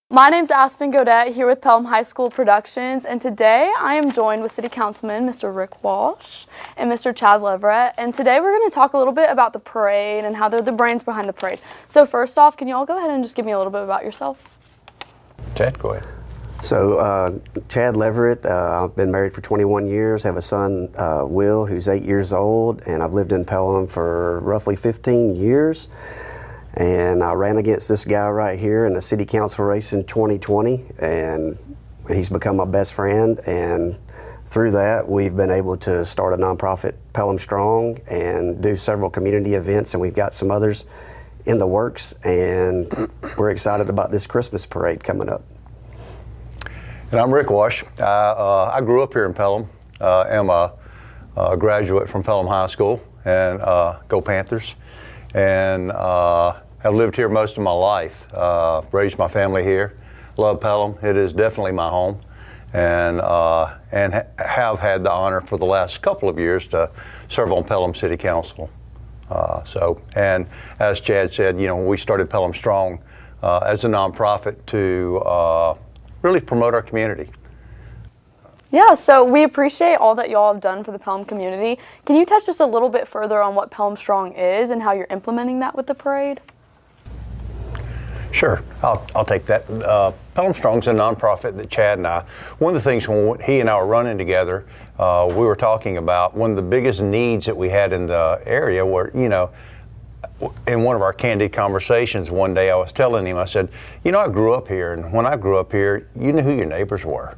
My name's Aspen Godet here with Pelham High School Productions, and today I am joined with City Councilman Mr. Rick Walsh and Mr. Chad Leverett, and today we're going to talk a little bit about the parade and how they're the brains behind the parade. So first off, can you all go ahead and just give me a little bit about yourself? Chad, go ahead. So, Chad Leverett, I've been married for 21 years, have a son, Will, who's 8 years old, and I've lived in Pelham for roughly 15 years. And I ran against this guy right here in the city council race in 2020, and he's become my best friend. And through that, we've been able to start a nonprofit, Pelham Strong, and do several community events, and we've got some others in the works, and we're excited about this Christmas parade coming up. And I'm Rick Walsh. I grew up here in Pelham. Am a graduate from Pelham High School, and go Panthers. And have lived here most of my life. Raised my family here. Love Pelham. It is definitely my home, and have had the honor for the last couple of years to serve on Pelham City Council. And as Chad said, you know, we started Pelham Strong as a nonprofit to really promote our community. Yeah, so we appreciate all that y'all have done for the Pelham community. Can you touch just a little bit further on what Pelham Strong is and how you're implementing that with the parade? Sure, I'll take that. Pelham Strong's a nonprofit that Chad and I, one of the things when he and I were running together, we were talking about one of the biggest needs that we had in the area were, you know, in one of our candid conversations one day I was telling him, I said, you know, I grew up here, and when I grew up here, you knew who your neighbors were.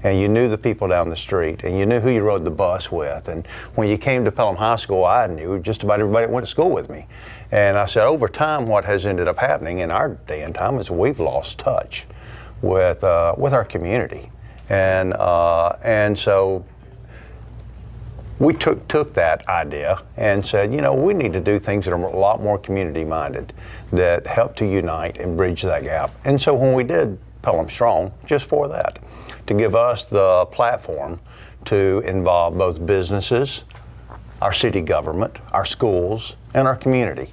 And you knew the people down the street, and you knew who you rode the bus with. And when you came to Pelham High School, I knew just about everybody that went to school with me. And I said, over time, what has ended up happening in our day and time is we've lost touch with our community. And so we took that idea and said, you know, we need to do things that are a lot more community-minded, that help to unite and bridge that gap. And so when we did Pelham Strong, just for that, to give us the platform to involve both businesses, our city government, our schools, and our community.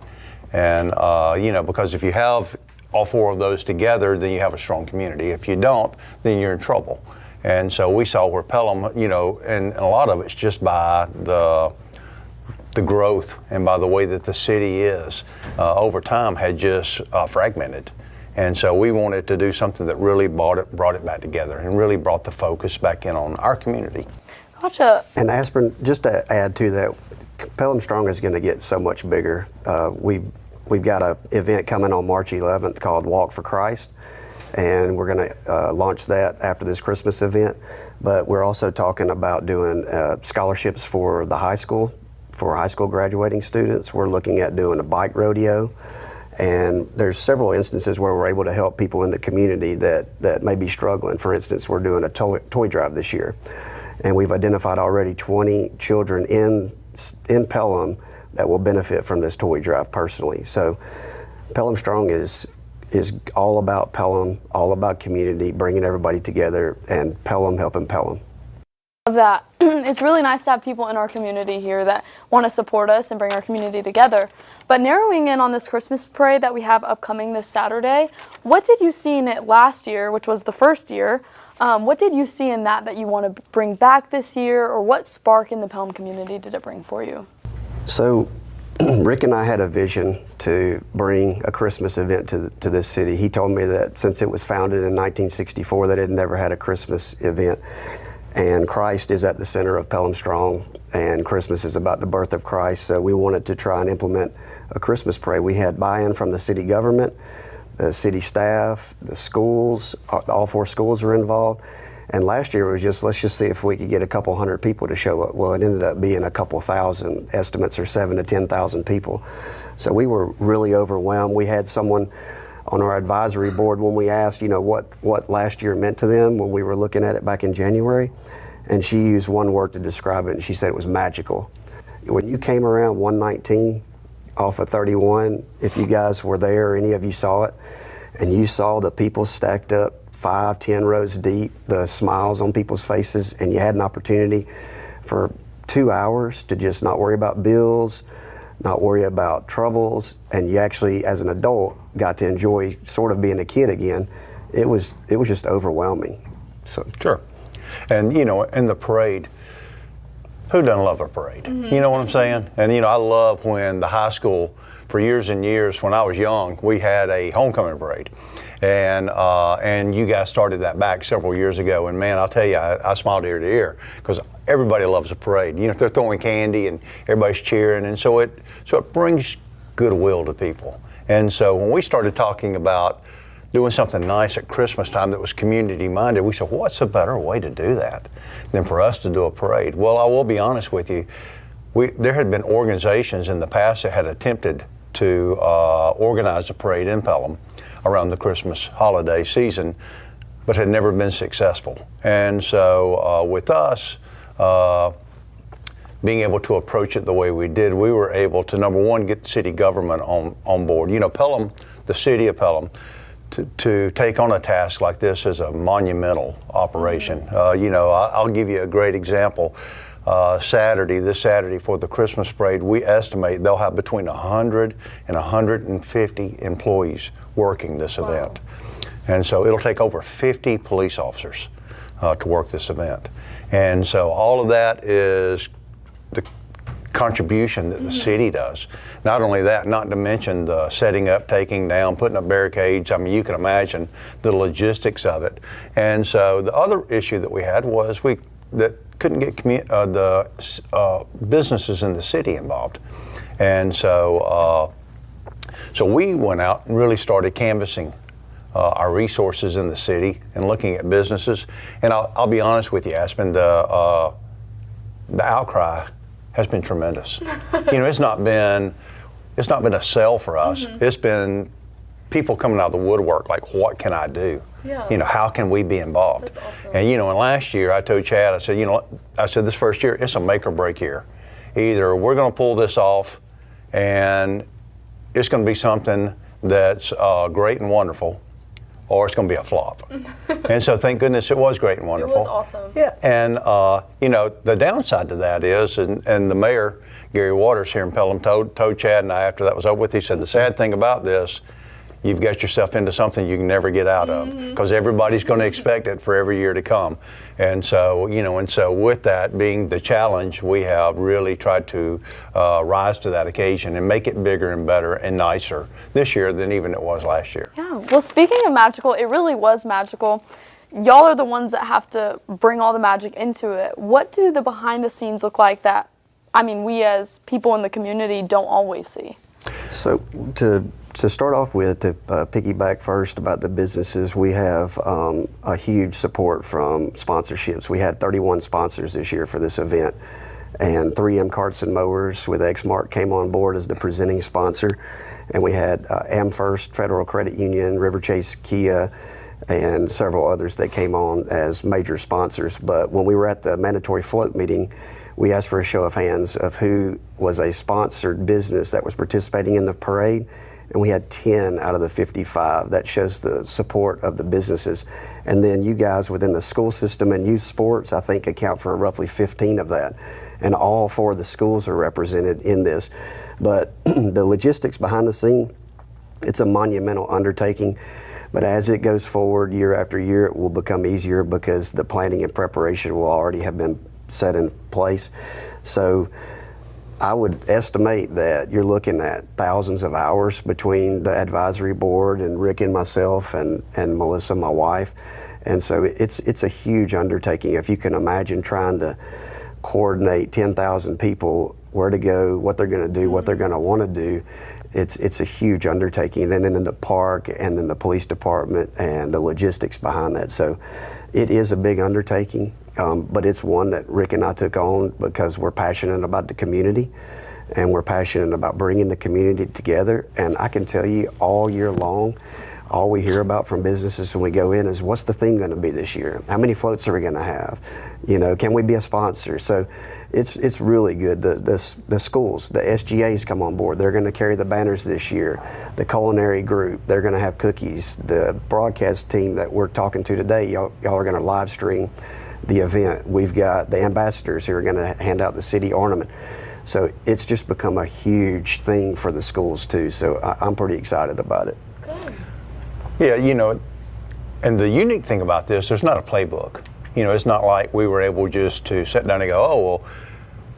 And, you know, because if you have all four of those together, then you have a strong community. If you don't, then you're in trouble. And so we saw where Pelham, you know, and a lot of it's just by the growth and by the way that the city is, over time had just fragmented. And so we wanted to do something that really brought it back together and really brought the focus back in on our community. Gotcha. And Aspen, just to add to that, Pelham Strong is going to get so much bigger. We've got an event coming on March 11th called Walk for Christ, and we're going to launch that after this Christmas event. But we're also talking about doing scholarships for the high school, for high school graduating students. We're looking at doing a bike rodeo. And there's several instances where we're able to help people in the community that may be struggling. For instance, we're doing a toy drive this year, and we've identified already 20 children in Pelham that will benefit from this toy drive personally. So Pelham Strong is all about Pelham, all about community, bringing everybody together, and Pelham helping Pelham. Love that. It's really nice to have people in our community here that want to support us and bring our community together. But narrowing in on this Christmas parade that we have upcoming this Saturday, what did you see in it last year, which was the first year? What did you see in that you want to bring back this year, or what spark in the Pelham community did it bring for you? So Rick and I had a vision to bring a Christmas event to this city. He told me that since it was founded in 1964 that it had never had a Christmas event. And Christ is at the center of Pelham Strong, and Christmas is about the birth of Christ, so we wanted to try and implement a Christmas parade. We had buy-in from the city government, the city staff, the schools, all four schools were involved. And last year it was just, let's just see if we could get a couple hundred people to show up. Well, it ended up being a couple thousand. Estimates are 7,000 to 10,000 people. So we were really overwhelmed. We had someone on our advisory board when we asked, you know, what last year meant to them when we were looking at it back in January, and she used one word to describe it, and she said it was magical. When you came around 119 off of 31, if you guys were there, or any of you saw it, and you saw the people stacked up 5, 10 rows deep, the smiles on people's faces, and you had an opportunity for 2 hours to just not worry about bills, not worry about troubles, and you actually, as an adult, got to enjoy sort of being a kid again. it was just overwhelming. So Sure. And, you know, in the parade, who doesn't love a parade? You know what I'm saying? And, you know, I love when the high school, for years and years, when I was young, we had a homecoming parade. And you guys started that back several years ago. And man, I'll tell you, I smiled ear to ear because everybody loves a parade. You know, if they're throwing candy and everybody's cheering, and so it brings goodwill to people. And so when we started talking about doing something nice at Christmas time that was community minded, we said, what's a better way to do that than for us to do a parade? Well, I will be honest with you, there had been organizations in the past that had attempted to organize a parade in Pelham around the Christmas holiday season, but had never been successful. And so with us, being able to approach it the way we did, we were able to, number one, get the city government on board. You know, Pelham, the city of Pelham, to take on a task like this is a monumental operation. You know, I'll give you a great example. This Saturday for the Christmas parade, we estimate they'll have between 100 and 150 employees working this event. And so it'll take over 50 police officers to work this event. And so all of that is the contribution that the city does. Not only that, not to mention the setting up, taking down, putting up barricades. I mean, you can imagine the logistics of it. And so the other issue that we had was that couldn't get the businesses in the city involved. And so we went out and really started canvassing our resources in the city and looking at businesses. And I'll be honest with you, Aspen, the outcry has been tremendous. You know, it's not been a sell for us. It's been people coming out of the woodwork like, what can I do? Yeah. You know, how can we be involved? That's awesome. And you know, and last year I told Chad, I said, this first year, it's a make or break year. Either we're going to pull this off and it's going to be something that's great and wonderful, or it's going to be a flop. And so thank goodness it was great and wonderful. It was awesome. Yeah, and you know, the downside to that is, and the mayor, Gary Waters here in Pelham, told Chad and I after that was over with, he said, the sad thing about this, you've got yourself into something you can never get out of, because everybody's going to expect it for every year to come. And so, you know, and so with that being the challenge, we have really tried to rise to that occasion and make it bigger and better and nicer this year than even it was last year. Yeah, well, speaking of magical, it really was magical. Y'all are the ones that have to bring all the magic into it. What do the behind the scenes look like that, I mean, we as people in the community don't always see? So to start off with, to piggyback first about the businesses, we have a huge support from sponsorships. We had 31 sponsors this year for this event, and 3M Karts and Mowers with Exmark came on board as the presenting sponsor, and we had AmFirst Federal Credit Union, River Chase Kia, and several others that came on as major sponsors. But when we were at the mandatory float meeting, we asked for a show of hands of who was a sponsored business that was participating in the parade, and we had 10 out of the 55. That shows the support of the businesses. And then you guys within the school system and youth sports, I think, account for roughly 15 of that. And all 4 of the schools are represented in this. But the logistics behind the scene, it's a monumental undertaking. But as it goes forward year after year, it will become easier because the planning and preparation will already have been set in place. So I would estimate that you're looking at thousands of hours between the advisory board and Rick and myself and Melissa, my wife. And so it's a huge undertaking. If you can imagine trying to coordinate 10,000 people, where to go, what they're going to do, what they're going to want to do, it's a huge undertaking. And then in the park and then the police department and the logistics behind that. So it is a big undertaking. But it's one that Rick and I took on because we're passionate about the community and we're passionate about bringing the community together. And I can tell you all year long, all we hear about from businesses when we go in is, what's the theme going to be this year? How many floats are we going to have? You know, can we be a sponsor? So it's really good. The schools, the SGAs come on board. They're going to carry the banners this year. The culinary group, they're going to have cookies. The broadcast team that we're talking to today, y'all are going to live stream the event. We've got the ambassadors who are going to hand out the city ornament. So it's just become a huge thing for the schools too. So I'm pretty excited about it. Good. Yeah, you know, And the unique thing about this, there's not a playbook. It's not like we were able just to sit down and go, oh, well,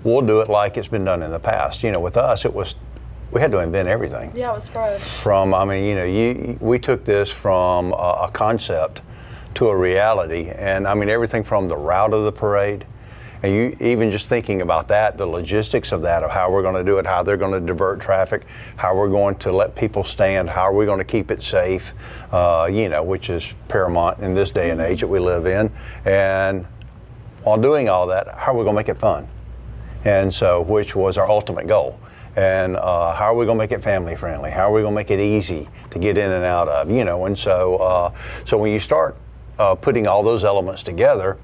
we'll do it like it's been done in the past. With us, we had to invent everything. Yeah, it was fresh. We took this from a concept to a reality. And everything from the route of the parade, and you even just thinking about that, the logistics of that, of how we're going to do it, how they're going to divert traffic, how we're going to let people stand, how are we going to keep it safe, which is paramount in this day and age that we live in. And while doing all that, how are we going to make it fun? And so, which was our ultimate goal. And how are we going to make it family friendly? How are we going to make it easy to get in and out of? And so, so when you start putting all those elements together,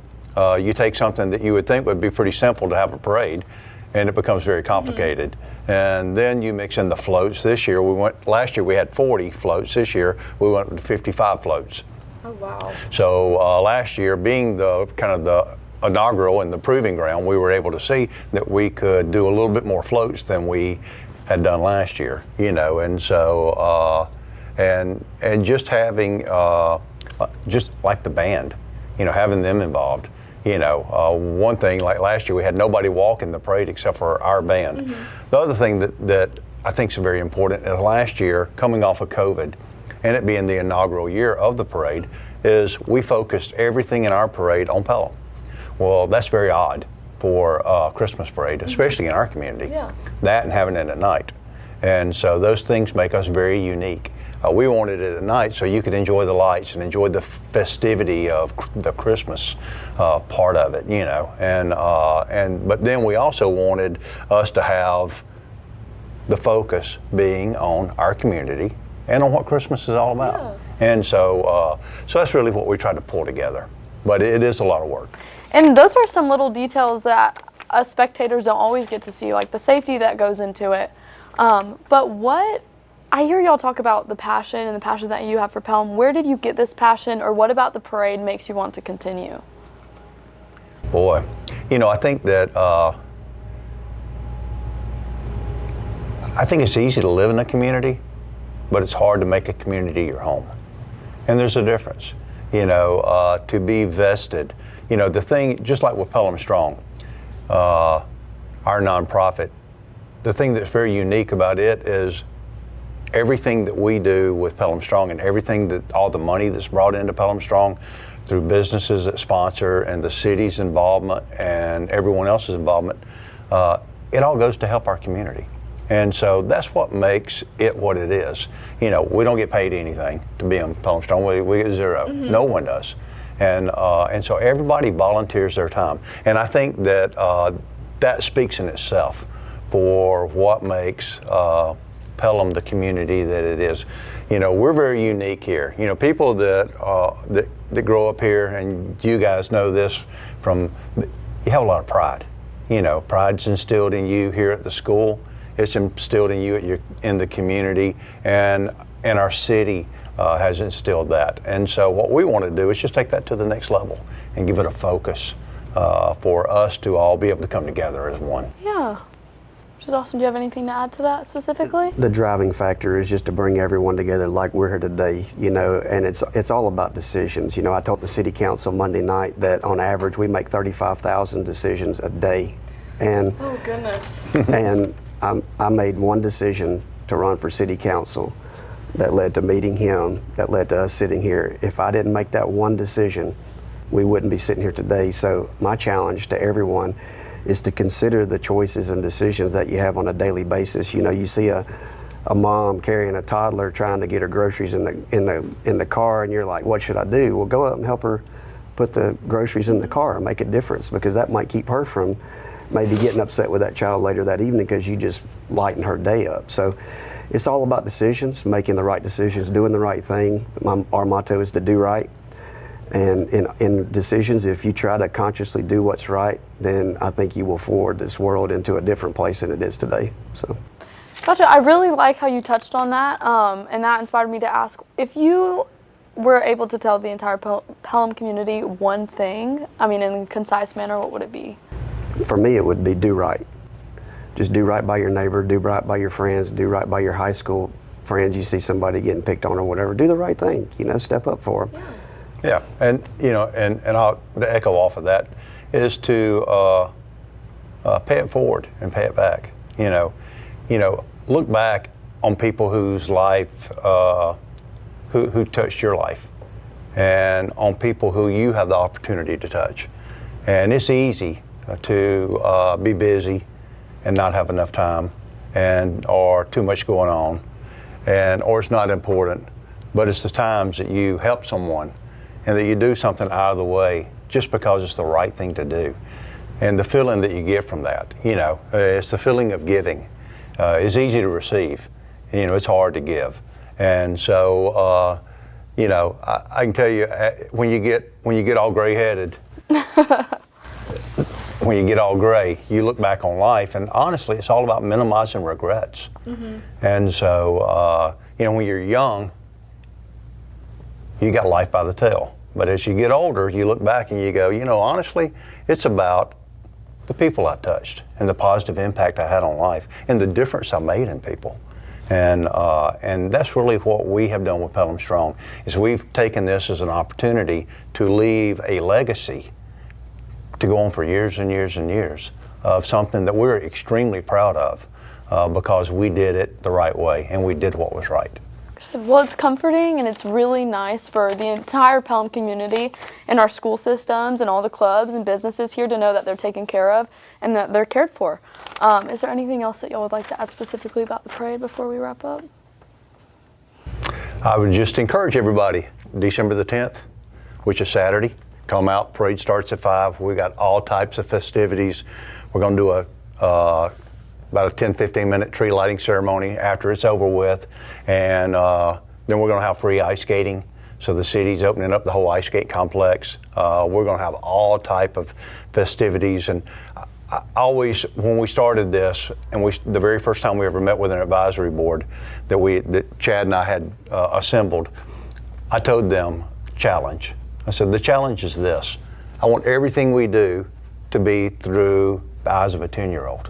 you take something that you would think would be pretty simple to have a parade, and it becomes very complicated. And then you mix in the floats. Last year we had 40 floats. This year we went to 55 floats. Oh, wow. So last year, being the kind of the inaugural and the proving ground, we were able to see that we could do a little bit more floats than we had done last year, and so, and just having, just like the band, having them involved. One thing, like last year, we had nobody walking the parade except for our band. The other thing that I think is very important is last year, coming off of COVID, and it being the inaugural year of the parade, is we focused everything in our parade on Pelham. Well, that's very odd for a Christmas parade, especially in our community. Yeah. That and having it at night. And so those things make us very unique. We wanted it at night so you could enjoy the lights and enjoy the festivity of the Christmas part of it, but then we also wanted us to have the focus being on our community and on what Christmas is all about. Yeah. And so, so that's really what we tried to pull together. But it is a lot of work. And those are some little details that us spectators don't always get to see, like the safety that goes into it. But what I hear y'all talk about the passion and the passion that you have for Pelham. Where did you get this passion, or what about the parade makes you want to continue? Boy, I think that I think it's easy to live in a community, but it's hard to make a community your home. And there's a difference, to be vested. The thing, just like with Pelham Strong, our nonprofit, the thing that's very unique about it is everything that we do with Pelham Strong and all the money that's brought into Pelham Strong through businesses that sponsor and the city's involvement and everyone else's involvement, it all goes to help our community. And so that's what makes it what it is. We don't get paid anything to be on Pelham Strong. We get zero. No one does. And so everybody volunteers their time. And I think that that speaks in itself for what makes Pelham the community that it is. We're very unique here. People that grow up here, and you guys know this you have a lot of pride. Pride's instilled in you here at the school. It's instilled in you in the community, and our city has instilled that. And so what we want to do is just take that to the next level and give it a focus for us to all be able to come together as one. Yeah. Which is awesome. Do you have anything to add to that specifically? The driving factor is just to bring everyone together like we're here today, and it's all about decisions. I told the city council Monday night that on average we make 35,000 decisions a day. And oh, goodness. And I made one decision to run for city council that led to meeting him, that led to us sitting here. If I didn't make that one decision, we wouldn't be sitting here today. So my challenge to everyone is to consider the choices and decisions that you have on a daily basis. You see a mom carrying a toddler trying to get her groceries in the car, and you're like, what should I do? Well, go up and help her put the groceries in the car and make a difference, because that might keep her from maybe getting upset with that child later that evening because you just lighten her day up. So it's all about decisions, making the right decisions, doing the right thing. Our motto is to do right. And in decisions, if you try to consciously do what's right, then I think you will forward this world into a different place than it is today. So, Gotcha. I really like how you touched on that, and that inspired me to ask, if you were able to tell the entire Pelham community one thing, in a concise manner, what would it be? For me, it would be do right. Just do right by your neighbor, do right by your friends, do right by your high school friends. You see somebody getting picked on or whatever, do the right thing, step up for them. Yeah. Yeah, and and I'll to echo off of that is to pay it forward and pay it back. Look back on people whose life who touched your life, and on people who you have the opportunity to touch. And it's easy to be busy and not have enough time, or too much going on, or it's not important. But it's the times that you help someone and that you do something out of the way just because it's the right thing to do. And the feeling that you get from that, it's the feeling of giving. It's easy to receive, it's hard to give. And so, I can tell you, when you get all gray-headed, when you get all gray, you look back on life, and honestly, it's all about minimizing regrets. Mm-hmm. And so, when you're young, you got life by the tail. But as you get older, you look back and you go, honestly, it's about the people I've touched and the positive impact I had on life and the difference I made in people. And that's really what we have done with Pelham Strong, is we've taken this as an opportunity to leave a legacy to go on for years and years and years of something that we're extremely proud of because we did it the right way and we did what was right. Well, it's comforting and it's really nice for the entire Pelham community and our school systems and all the clubs and businesses here to know that they're taken care of and that they're cared for. Is there anything else that y'all would like to add specifically about the parade before we wrap up? I would just encourage everybody, December the 10th, which is Saturday, come out. Parade starts at 5. We got all types of festivities. We're going to do about a 10-15 minute tree lighting ceremony after it's over with, and then we're going to have free ice skating. So the city's opening up the whole ice skate complex. We're going to have all type of festivities. And I always, when we started this, and the very first time we ever met with an advisory board that Chad and I had assembled, I told them challenge. I said the challenge is this: I want everything we do to be through the eyes of a 10-year-old.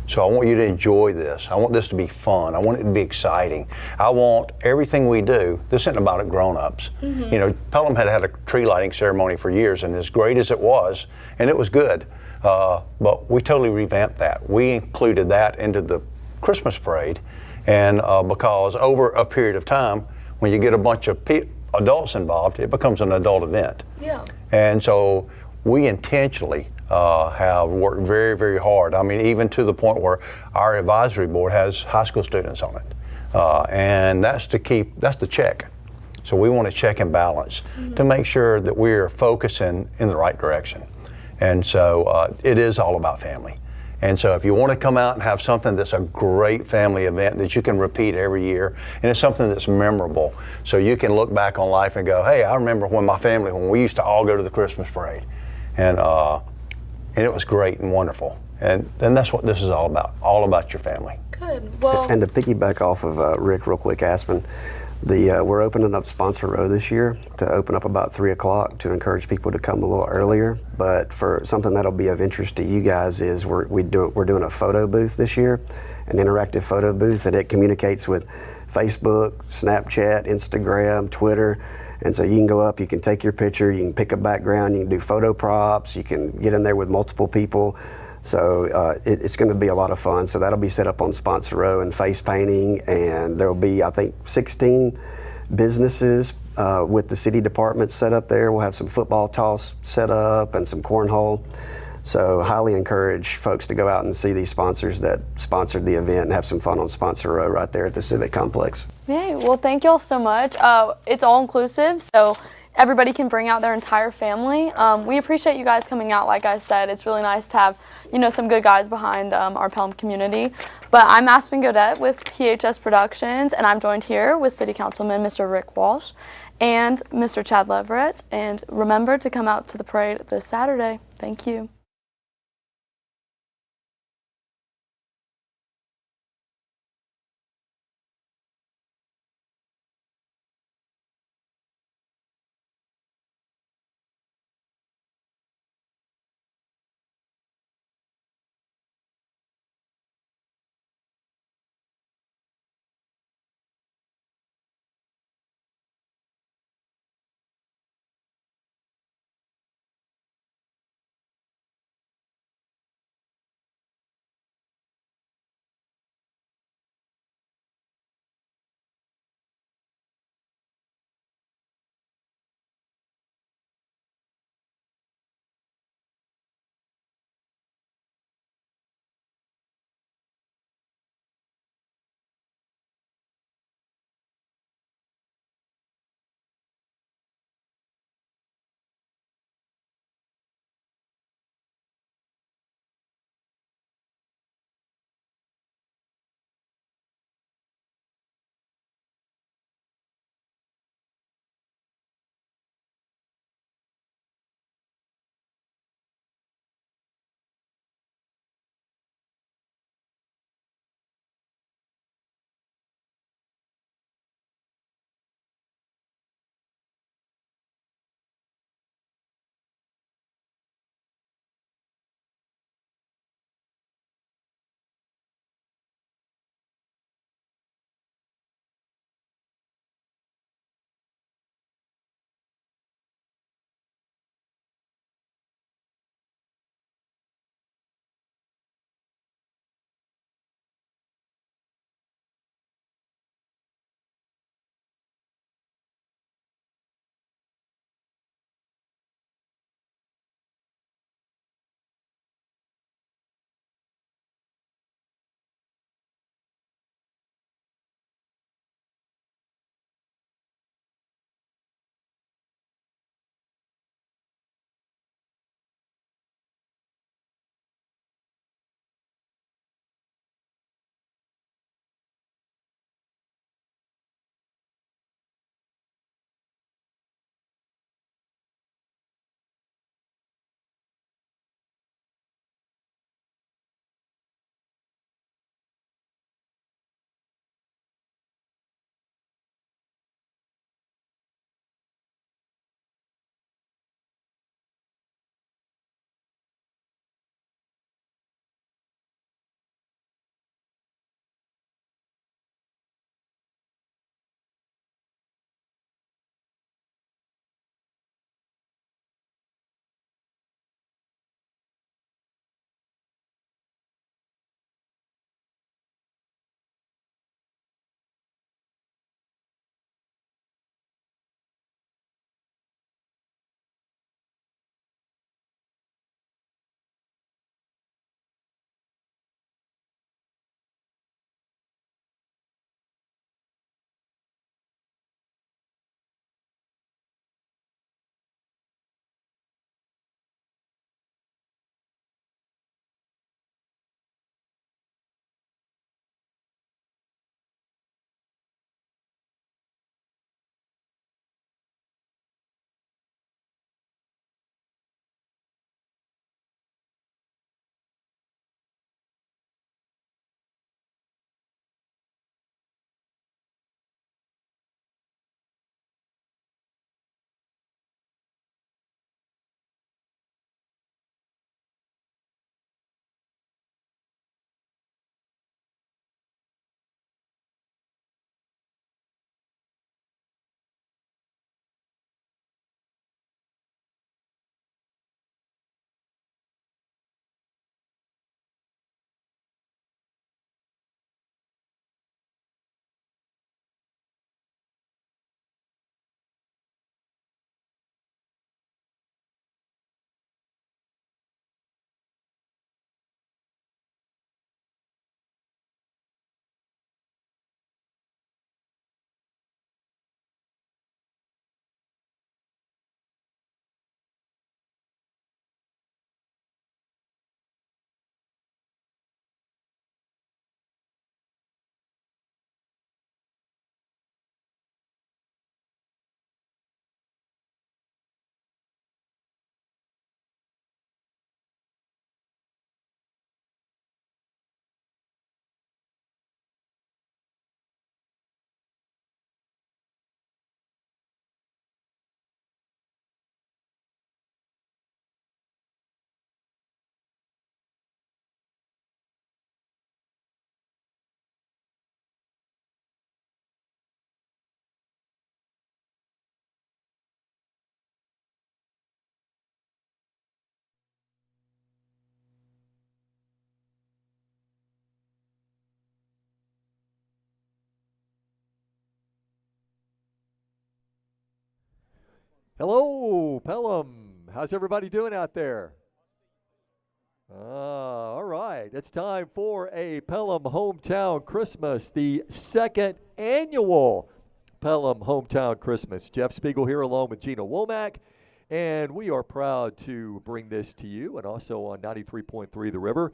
So I want you to enjoy this. I want this to be fun. I want it to be exciting. I want everything we do, this isn't about grown-ups. Mm-hmm. Pelham had a tree lighting ceremony for years, and as great as it was, and it was good, but we totally revamped that. We included that into the Christmas parade, and because over a period of time, when you get a bunch of adults involved, it becomes an adult event. Yeah. And so we intentionally have worked very, very hard. I mean, even to the point where our advisory board has high school students on it. And that's the check. So we want to check and balance to make sure that we're focusing in the right direction. And so it is all about family. And so if you want to come out and have something that's a great family event that you can repeat every year, and it's something that's memorable, so you can look back on life and go, hey, I remember when we used to all go to the Christmas parade. And it was great and wonderful. And that's what this is all about your family. Good. Well, and to piggyback off of Rick real quick, Aspen, we're opening up Sponsor Row this year to open up about 3 o'clock to encourage people to come a little earlier. But for something that'll be of interest to you guys is we're doing a photo booth this year, an interactive photo booth that it communicates with Facebook, Snapchat, Instagram, Twitter. And so you can go up, you can take your picture, you can pick a background, you can do photo props, you can get in there with multiple people. So it's going to be a lot of fun. So that'll be set up on Sponsor Row and face painting, and there'll be, I think, 16 businesses with the city department set up there. We'll have some football toss set up and some cornhole. So highly encourage folks to go out and see these sponsors that sponsored the event and have some fun on Sponsor Row right there at the Civic Complex. Yay. Well, thank y'all so much. It's all inclusive, so everybody can bring out their entire family. We appreciate you guys coming out. Like I said, it's really nice to have, some good guys behind our Pelham community. But I'm Aspen Godette with PHS Productions, and I'm joined here with City Councilman Mr. Rick Walsh and Mr. Chad Leverett. And remember to come out to the parade this Saturday. Thank you. Hello, Pelham. How's everybody doing out there? All right. It's time for a Pelham Hometown Christmas, the second annual Pelham Hometown Christmas. Jeff Spiegel here along with Gina Womack, and we are proud to bring this to you and also on 93.3 The River.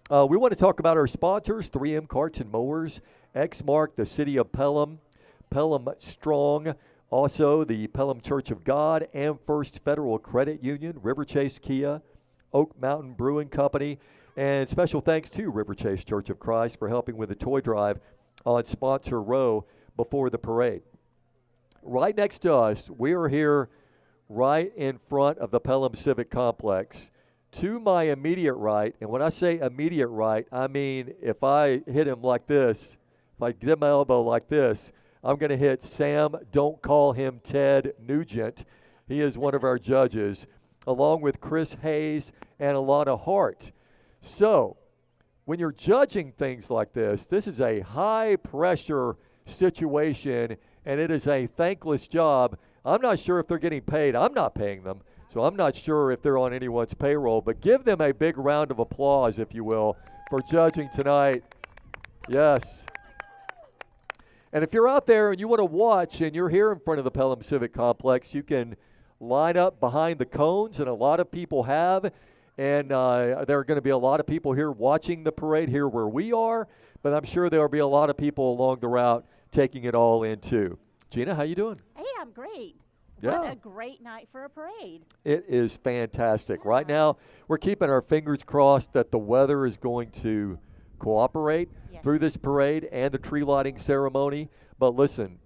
We want to talk about our sponsors, 3M Karts and Mowers, Exmark, the City of Pelham, Pelham Strong, also the Pelham Church of God, and First Federal Credit Union, River Chase Kia, Oak Mountain Brewing Company, and special thanks to River Chase Church of Christ for helping with the toy drive on Sponsor Row before the parade. Right next to us, we are here right in front of the Pelham Civic Complex. To my immediate right, and when I say immediate right, I mean if I hit him like this, if I get my elbow like this, I'm going to hit Sam, don't call him Ted Nugent. He is one of our judges, along with Chris Hayes and Alana Hart. So, when you're judging things like this is a high-pressure situation, and it is a thankless job. I'm not sure if they're getting paid. I'm not paying them, so I'm not sure if they're on anyone's payroll. But give them a big round of applause, if you will, for judging tonight. Yes. And if you're out there and you want to watch and you're here in front of the Pelham Civic Complex, you can line up behind the cones, and a lot of people have. And there are going to be a lot of people here watching the parade here where we are, but I'm sure there will be a lot of people along the route taking it all in too. Gina, how you doing? Hey, I'm great. Yeah. What a great night for a parade. It is fantastic. Yeah. Right now, we're keeping our fingers crossed that the weather is going to cooperate through this parade and the tree lighting ceremony. But listen,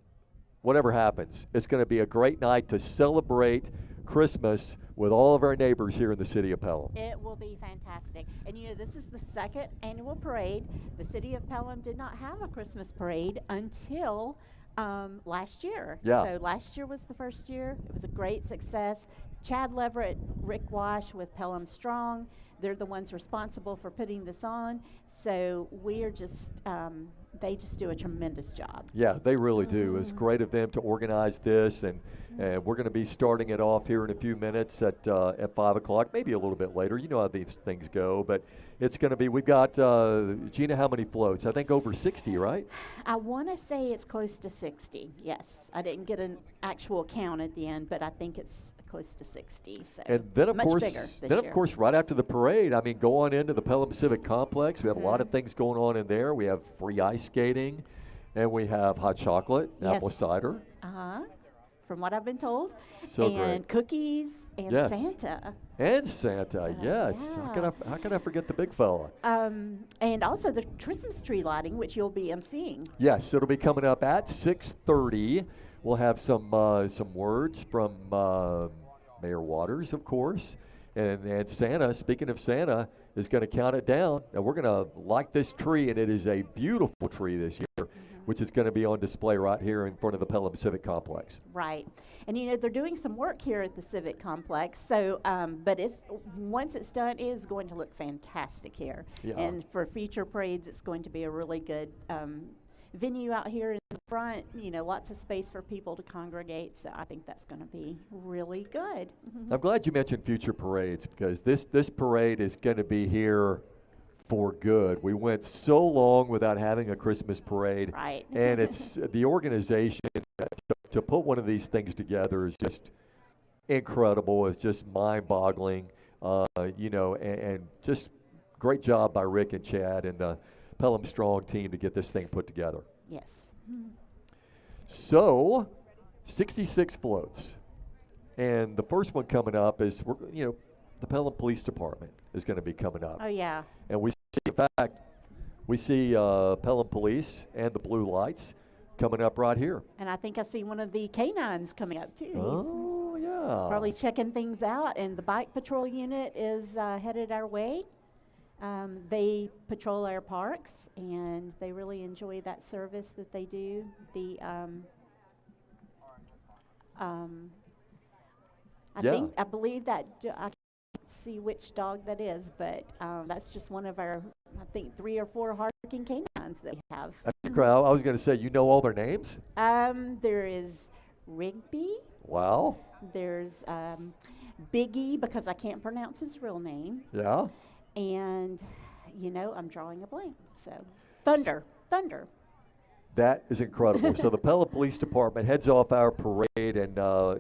whatever happens, it's going to be a great night to celebrate Christmas with all of our neighbors here in the city of Pelham. It will be fantastic. And you know, this is the second annual parade. The city of Pelham did not have a Christmas parade until last year. Yeah. So last year was the first year. It was a great success. Chad Leverett, Rick Wash with Pelham Strong, they're the ones responsible for putting this on. So we're just, they just do a tremendous job. Yeah, they really do. It's great of them to organize this, and we're going to be starting it off here in a few minutes at 5 o'clock, maybe a little bit later. You know how these things go, but it's going to be, we've got, Gina, how many floats? I think over 60, right? I want to say it's close to 60, yes. I didn't get an actual count at the end, but I think it's close to 60. So and then, of much course, bigger this year. Of course, right after the parade, I mean, go on into the Pelham Civic Complex. We have a lot of things going on in there. We have free ice skating, and we have hot chocolate, apple cider. From what I've been told. So and great. Cookies and Santa. And Santa, yes. Yeah. How can I forget the big fella? And also the Christmas tree lighting, which you'll be emceeing. Yes, it'll be coming up at 6:30. We'll have some words from Mayor Waters, of course. And Santa, speaking of Santa, is going to count it down. And we're going to light this tree, and it is a beautiful tree this year, which is going to be on display right here in front of the Pelham Civic Complex. Right. And, you know, they're doing some work here at the Civic Complex. So, but once it's done, it is going to look fantastic here. Yeah. And for future parades, it's going to be a really good venue out here in the front, you know, lots of space for people to congregate. So I think that's going to be really good. I'm glad you mentioned future parades, because this parade is going to be here for good. We went so long without having a Christmas parade. Right. And it's the organization to put one of these things together is just incredible. It's just mind-boggling, you know, and just great job by Rick and Chad and the Pelham Strong team to get this thing put together. Yes. So, 66 floats. And the first one coming up is, you know, the Pelham Police Department is going to be coming up. Oh, yeah. And we see Pelham Police and the blue lights coming up right here. And I think I see one of the canines coming up, too. Oh, yeah. Probably checking things out. And the bike patrol unit is headed our way. They patrol our parks, and they really enjoy that service that they do. I believe that, I can't see which dog that is, but that's just one of our, I think, 3 or 4 hard-working canines that we have. I was going to say, you know all their names? There is Rigby. Wow. There's Biggie, because I can't pronounce his real name. Yeah. And, you know, I'm drawing a blank. So, Thunder. That is incredible. So the Pelham Police Department heads off our parade, and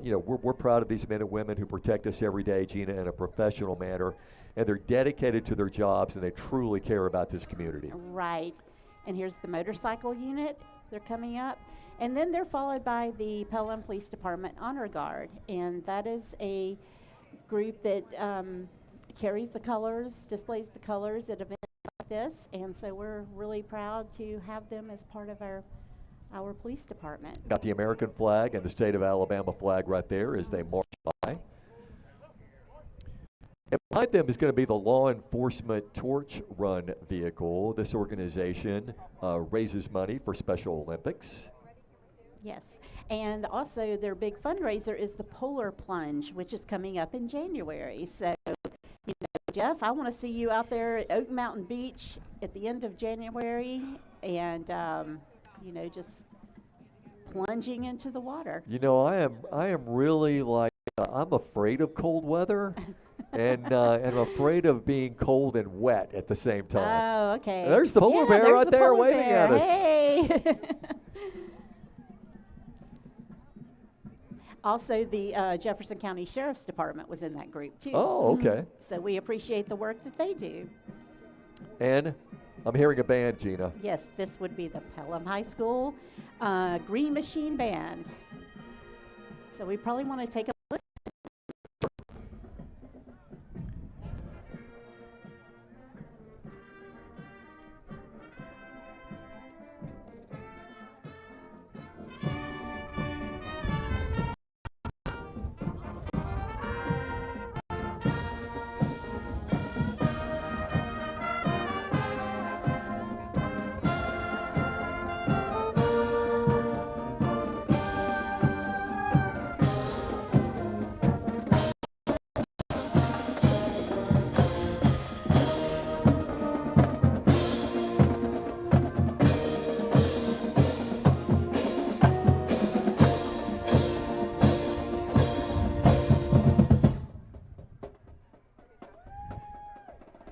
you know, we're proud of these men and women who protect us every day, Gina, in a professional manner, and they're dedicated to their jobs, and they truly care about this community. Right. And here's the motorcycle unit. They're coming up. And then they're followed by the Pelham Police Department Honor Guard. And that is a group that carries the colors, displays the colors at events like this. And so we're really proud to have them as part of our police department. Got the American flag and the state of Alabama flag right there as they march by. And behind them is going to be the law enforcement torch run vehicle. This organization raises money for Special Olympics. Yes. And also their big fundraiser is the Polar Plunge, which is coming up in January. So, you know, Jeff, I want to see you out there at Oak Mountain Beach at the end of January and, you know, just plunging into the water. You know, I am really like, I'm afraid of cold weather. And I'm afraid of being cold and wet at the same time. Oh, okay. There's the polar bear right there waving at us. Hey. Also, the Jefferson County Sheriff's Department was in that group, too. Oh, okay. So we appreciate the work that they do. And I'm hearing a band, Gina. Yes, this would be the Pelham High School Green Machine Band. So we probably want to take a listen.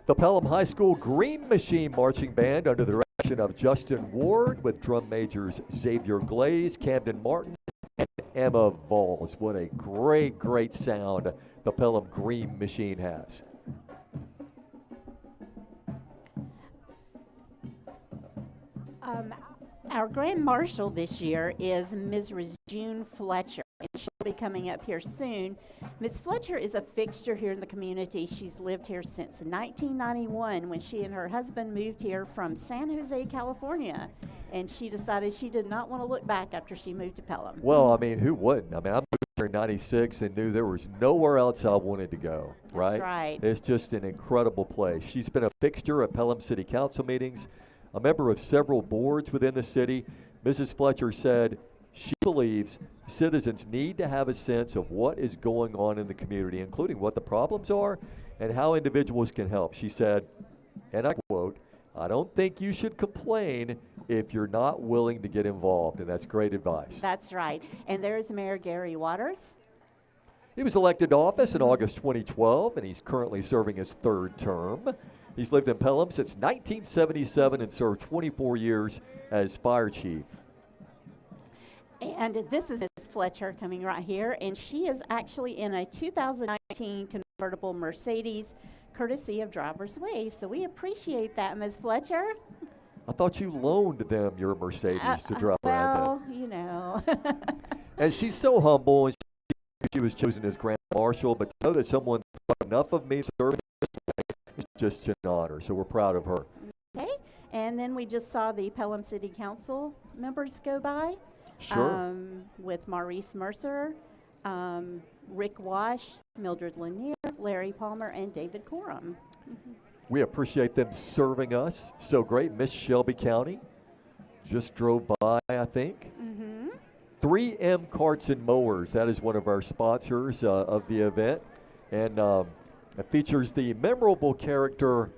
The Pelham High School Green Machine Marching Band under the direction of Justin Ward with drum majors Xavier Glaze, Camden Martin, and Emma Vols. What a great, great sound the Pelham Green Machine has. Our Grand Marshal this year is Ms. June Fletcher, and she'll be coming up here soon. Ms. Fletcher is a fixture here in the community. She's lived here since 1991 when she and her husband moved here from San Jose, California. And she decided she did not want to look back after she moved to Pelham. Well, I mean, who wouldn't? I mean, I moved here in '96 and knew there was nowhere else I wanted to go, right? That's right. It's just an incredible place. She's been a fixture at Pelham City Council meetings, a member of several boards within the city. Mrs. Fletcher said she believes citizens need to have a sense of what is going on in the community, including what the problems are and how individuals can help. She said, and I quote, "I don't think you should complain if you're not willing to get involved," and that's great advice. That's right. And there's Mayor Gary Waters. He was elected to office in August 2012, and he's currently serving his third term. He's lived in Pelham since 1977 and served 24 years as fire chief. And this is Ms. Fletcher coming right here, and she is actually in a 2019 convertible Mercedes, courtesy of Driver's Way. So we appreciate that, Ms. Fletcher. I thought you loaned them your Mercedes to drive around Well, you know. And she's so humble, and she was chosen as Grand Marshal, but to know that someone thought enough of me serving this way is just an honor, so we're proud of her. Okay, and then we just saw the Pelham City Council members go by. Sure. With Maurice Mercer, Rick Wash, Mildred Lanier, Larry Palmer, and David Coram. We appreciate them serving us so great. Miss Shelby County just drove by, I think. 3M Karts and Mowers, that is one of our sponsors of the event. And it features the memorable character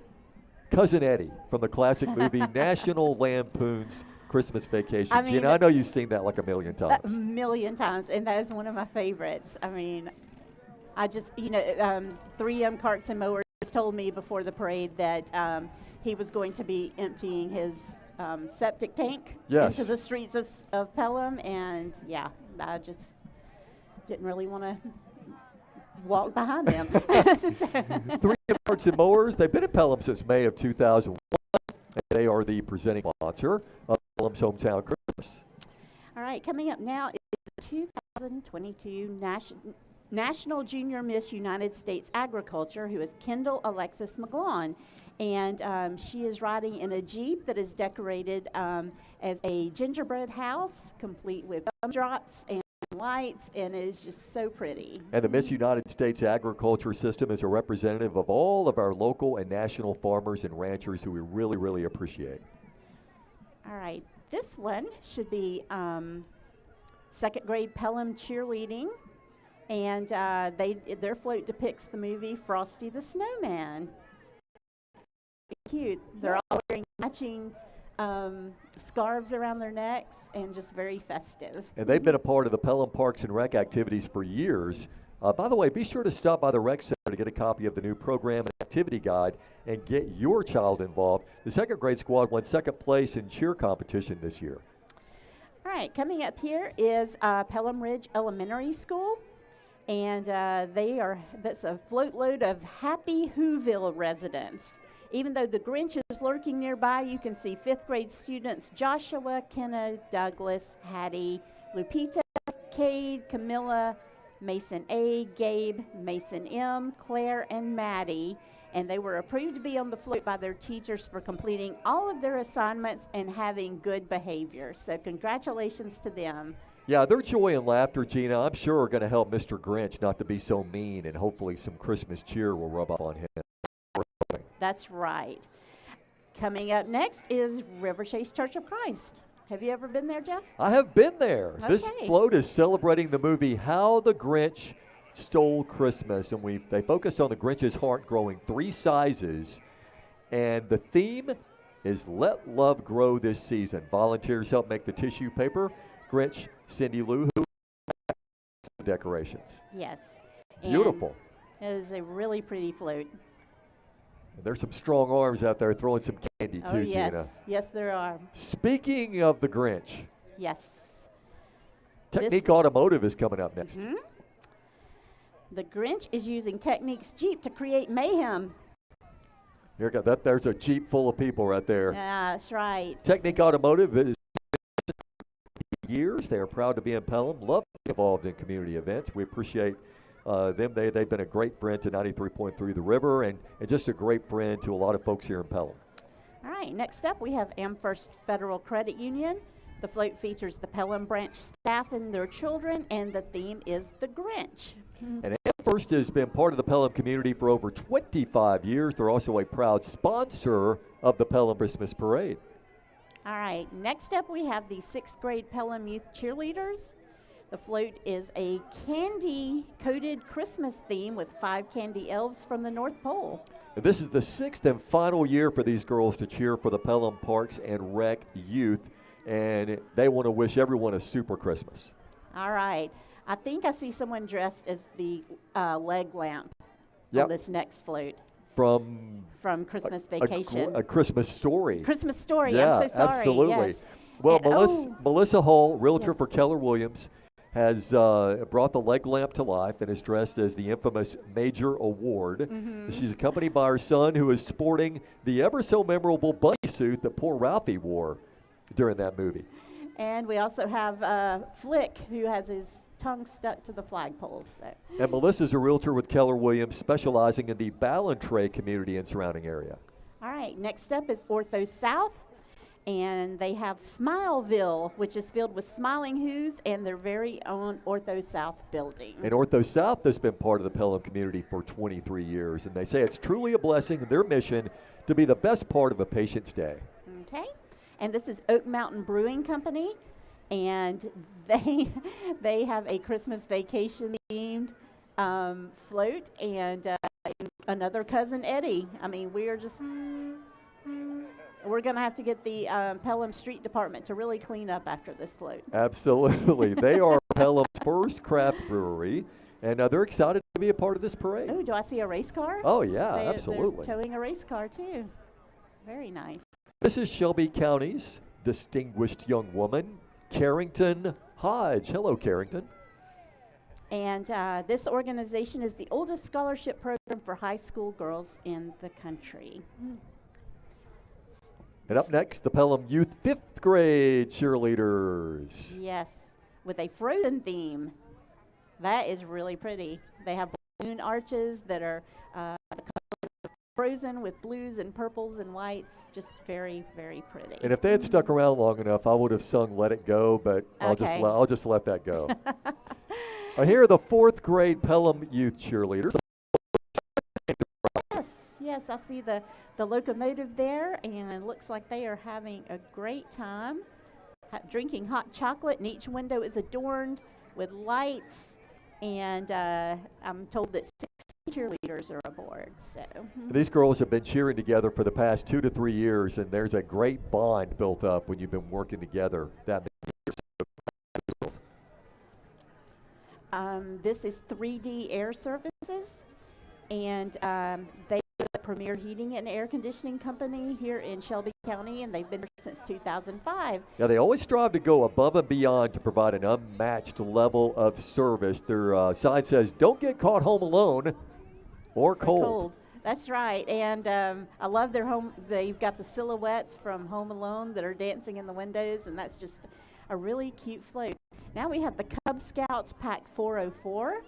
Cousin Eddie from the classic movie National Lampoon's Christmas Vacation. I mean, Gina, I know you've seen that like a million A times. million times, and that is one of my favorites. I mean, I just, 3M Karts and Mowers told me before the parade that he was going to be emptying his septic tank Yes. into the streets of Pelham, and yeah, I just didn't really want to walk behind them. 3M Karts and Mowers, they've been at Pelham since May of 2001, and they are the presenting sponsor of Pelham's Hometown Christmas. All right, coming up now is the 2022 National Junior Miss United States Agriculture, who is Kendall Alexis McGlawn. And she is riding in a Jeep that is decorated as a gingerbread house, complete with gumdrops and lights, and is just so pretty. And the Miss United States Agriculture System is a representative of all of our local and national farmers and ranchers who we really, really appreciate. All right, this one should be second grade Pelham cheerleading, and their float depicts the movie Frosty the Snowman. Cute. They're all wearing matching scarves around their necks and just very festive. And they've been a part of the Pelham Parks and Rec activities for years. By the way, be sure to stop by the Rec Center to get a copy of the new program and activity guide and get your child involved. The second grade squad won second place in cheer competition this year. All right, coming up here is Pelham Ridge Elementary School. And that's a float load of happy Whoville residents. Even though the Grinch is lurking nearby, you can see fifth grade students Joshua, Kenna, Douglas, Hattie, Lupita, Cade, Camilla, Mason A, Gabe, Mason M, Claire, and Maddie. And they were approved to be on the float by their teachers for completing all of their assignments and having good behavior. So congratulations to them. Yeah, their joy and laughter, Gina, I'm sure are going to help Mr. Grinch not to be so mean, and hopefully some Christmas cheer will rub off on him. That's right. Coming up next is River Chase Church of Christ. Have you ever been there, Jeff? I have been there. Okay. This float is celebrating the movie How the Grinch Stole Christmas, and they focused on the Grinch's heart growing 3 sizes, and the theme is Let Love Grow this season. Volunteers help make the tissue paper. Grinch, Cindy Lou, who decorations. Yes. Beautiful. And it is a really pretty float. There's some strong arms out there throwing some candy Oh, too, yes. Gina. Yes, there are. Speaking of the Grinch, Yes. Technique Automotive is coming up next. Mm-hmm. The Grinch is using Technique's Jeep to create mayhem. There's a Jeep full of people right there. Yeah, that's right. Technique Automotive is years. They are proud to be in Pelham. Love to be involved in community events. We appreciate them. They've been a great friend to 93.3 The River and just a great friend to a lot of folks here in Pelham. All right, next up we have Amherst Federal Credit Union. The float features the Pelham branch staff and their children, and the theme is the Grinch. And Amherst has been part of the Pelham community for over 25 years. They're also a proud sponsor of the Pelham Christmas Parade. All right, next up we have the 6th grade Pelham Youth Cheerleaders. The float is a candy-coated Christmas theme with 5 candy elves from the North Pole. And this is the 6th and final year for these girls to cheer for the Pelham Parks and Rec youth, and they want to wish everyone a super Christmas. All right, I think I see someone dressed as the leg lamp Yep. on this next float. From Christmas Vacation. A Christmas Story. Christmas Story, Yeah, I'm so sorry. absolutely. Yes. Well, And- Melissa Hall, realtor Yes. for Keller Williams, has brought the leg lamp to life and is dressed as the infamous Major Award. Mm-hmm. She's accompanied by her son, who is sporting the ever so memorable bunny suit that poor Ralphie wore during that movie. And we also have Flick, who has his tongue stuck to the flagpoles. So. And Melissa's a realtor with Keller Williams, specializing in the Ballantrae community and surrounding area. All right, next up is Ortho South. And they have Smileville, which is filled with smiling who's and their very own Ortho South building. And Ortho South has been part of the Pelham community for 23 years, and they say it's truly a blessing, their mission, to be the best part of a patient's day. Okay, and this is Oak Mountain Brewing Company, and they have a Christmas vacation themed float, and another cousin Eddie. I mean, we are just We're going to have to get the Pelham Street Department to really clean up after this float. Absolutely. They are Pelham's first craft brewery, and they're excited to be a part of this parade. Oh, do I see a race car? Oh, yeah, absolutely. They're towing a race car, too. Very nice. This is Shelby County's distinguished young woman, Carrington Hodge. Hello, Carrington. And this organization is the oldest scholarship program for high school girls in the country. And up next, the Pelham Youth 5th grade cheerleaders. Yes, with a Frozen theme. That is really pretty. They have balloon arches that are Frozen with blues and purples and whites. Just very, very pretty. And if they had stuck around long enough, I would have sung "Let It Go," but I'll just let that go. Here are the 4th grade Pelham Youth cheerleaders. Yes, I see the locomotive there, and it looks like they are having a great time drinking hot chocolate, and each window is adorned with lights, and I'm told that 6 cheerleaders are aboard. So These girls have been cheering together for the past 2 to 3 years, and there's a great bond built up when you've been working together that many years. This is 3D Air Services, and they are the premier heating and air conditioning company here in Shelby County, and they've been there since 2005. Yeah, they always strive to go above and beyond to provide an unmatched level of service. Their sign says, "Don't get caught home alone or cold." That's right, and I love their home. They've got the silhouettes from Home Alone that are dancing in the windows, and that's just a really cute float. Now we have the Cub Scouts Pack 404.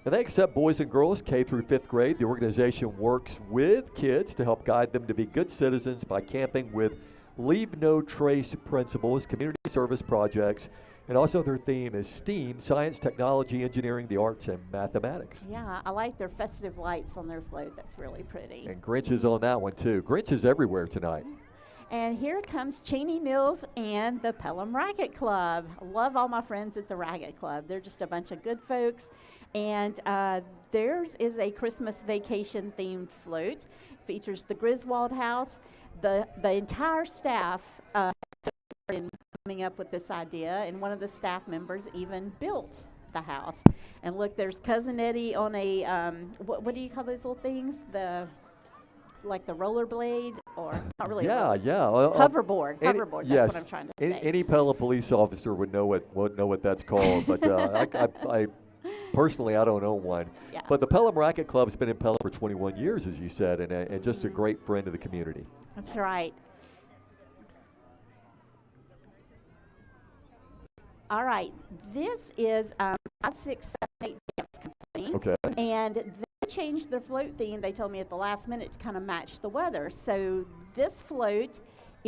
And they accept boys and girls K through 5th grade. The organization works with kids to help guide them to be good citizens by camping with leave no trace principles, community service projects, and also their theme is STEAM, science, technology, engineering, the arts, and mathematics. Yeah, I like their festive lights on their float. That's really pretty. And Grinch is on that one too. Grinch is everywhere tonight. And here comes Cheney Mills and the Pelham Racket Club. I love all my friends at the Racket Club. They're just a bunch of good folks. And theirs is a Christmas vacation themed float. Features the Griswold House. The entire staff in coming up with this idea, and one of the staff members even built the house. And look, there's Cousin Eddie on a what do you call those little things? Like the rollerblade, or not really. Yeah. Hoverboard. Hoverboard. Yes. That's what I'm trying to say. Any Pelham police officer would know what that's called, but I personally, I don't own one. Yeah. But the Pelham Racket Club has been in Pelham for 21 years, as you said, and just a great friend of the community. That's right. All right. This is 5678 Dance Company. Okay. And they changed their float theme, they told me at the last minute, to kind of match the weather. So this float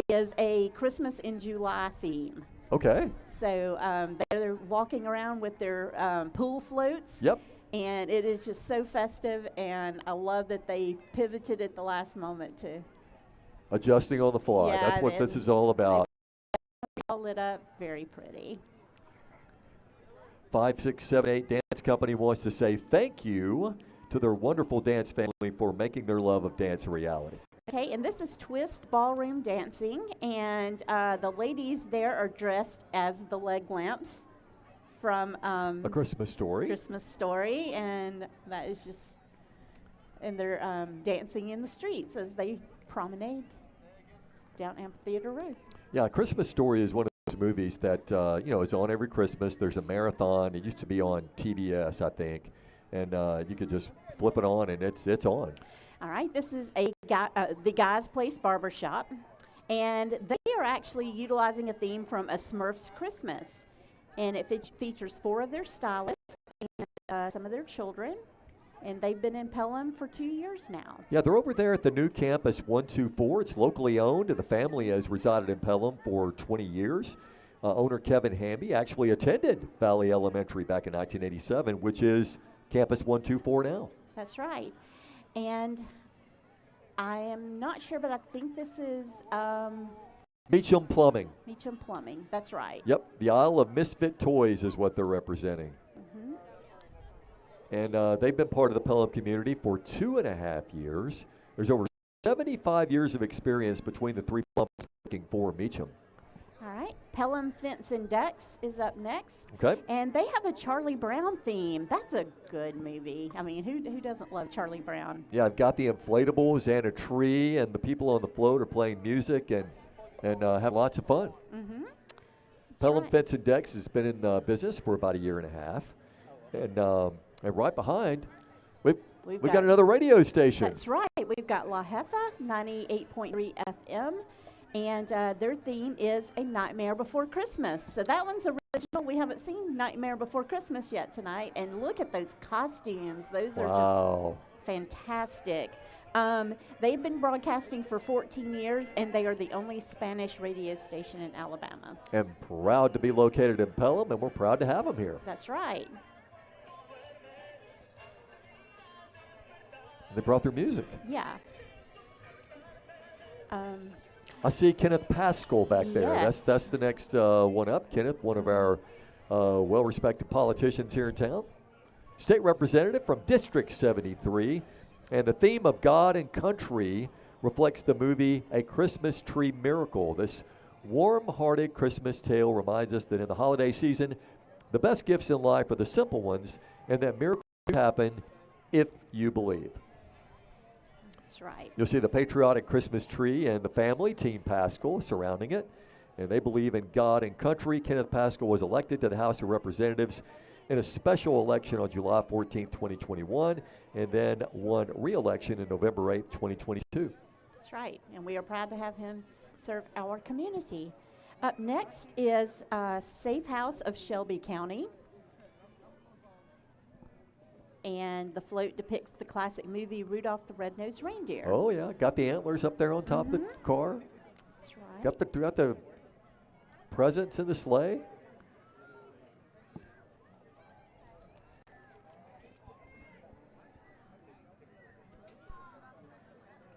is a Christmas in July theme. Okay. So they're walking around with their pool floats. Yep. And it is just so festive, and I love that they pivoted at the last moment to Adjusting on the fly. Yeah, That's what this is all about. all lit up, very pretty. 5678 Dance Company wants to say thank you to their wonderful dance family for making their love of dance a reality. Okay, and this is Twist Ballroom Dancing, and the ladies there are dressed as the leg lamps from A Christmas Story. Christmas Story, and that is just, and they're dancing in the streets as they promenade down Amphitheater Road. Yeah, A Christmas Story is one of those movies that is on every Christmas. There's a marathon. It used to be on TBS, I think, and you could just flip it on and it's on. All right, this is the Guy's Place Barbershop, and they are actually utilizing a theme from A Smurf's Christmas, and it features 4 of their stylists and some of their children, and they've been in Pelham for 2 years now. Yeah, they're over there at the new campus 124. It's locally owned, and the family has resided in Pelham for 20 years. Owner Kevin Hamby actually attended Valley Elementary back in 1987, which is campus 124 now. That's right. And I am not sure, but I think this is Meacham Plumbing. Meacham Plumbing. That's right. Yep, the Isle of Misfit Toys is what they're representing. And they've been part of the Pelham community for 2.5 years. There's over 75 years of experience between the three clubs working for Meacham. All right. Pelham Fence and Ducks is up next. Okay. And they have a Charlie Brown theme. That's a good movie. I mean, who doesn't love Charlie Brown? Yeah, I've got the inflatables and a tree, and the people on the float are playing music and having lots of fun. Mm-hmm. Pelham right. Fence and Decks has been in business for about a year and a half. And right behind, we've got another radio station. That's right. We've got La Jefa, 98.3 FM. And their theme is A Nightmare Before Christmas. So that one's original. We haven't seen Nightmare Before Christmas yet tonight. And look at those costumes. Those are just fantastic. They've been broadcasting for 14 years, and they are the only Spanish radio station in Alabama. And proud to be located in Pelham, and we're proud to have them here. That's right. They brought their music. Yeah. I see Kenneth Pascal back there. Yes. That's the next one up. Kenneth, one of our well-respected politicians here in town. State representative from District 73. And the theme of God and country reflects the movie A Christmas Tree Miracle. This warm-hearted Christmas tale reminds us that in the holiday season, the best gifts in life are the simple ones, and that miracles happen if you believe. That's right. You'll see the patriotic Christmas tree and the family, Team Pascal, surrounding it. And they believe in God and country. Kenneth Pascal was elected to the House of Representatives in a special election on July 14, 2021, and then won re-election in November 8, 2022. That's right. And we are proud to have him serve our community. Up next is Safe House of Shelby County. And the float depicts the classic movie Rudolph the Red-Nosed Reindeer. Oh, yeah. Got the antlers up there on top of the car. That's right. Got the presents in the sleigh.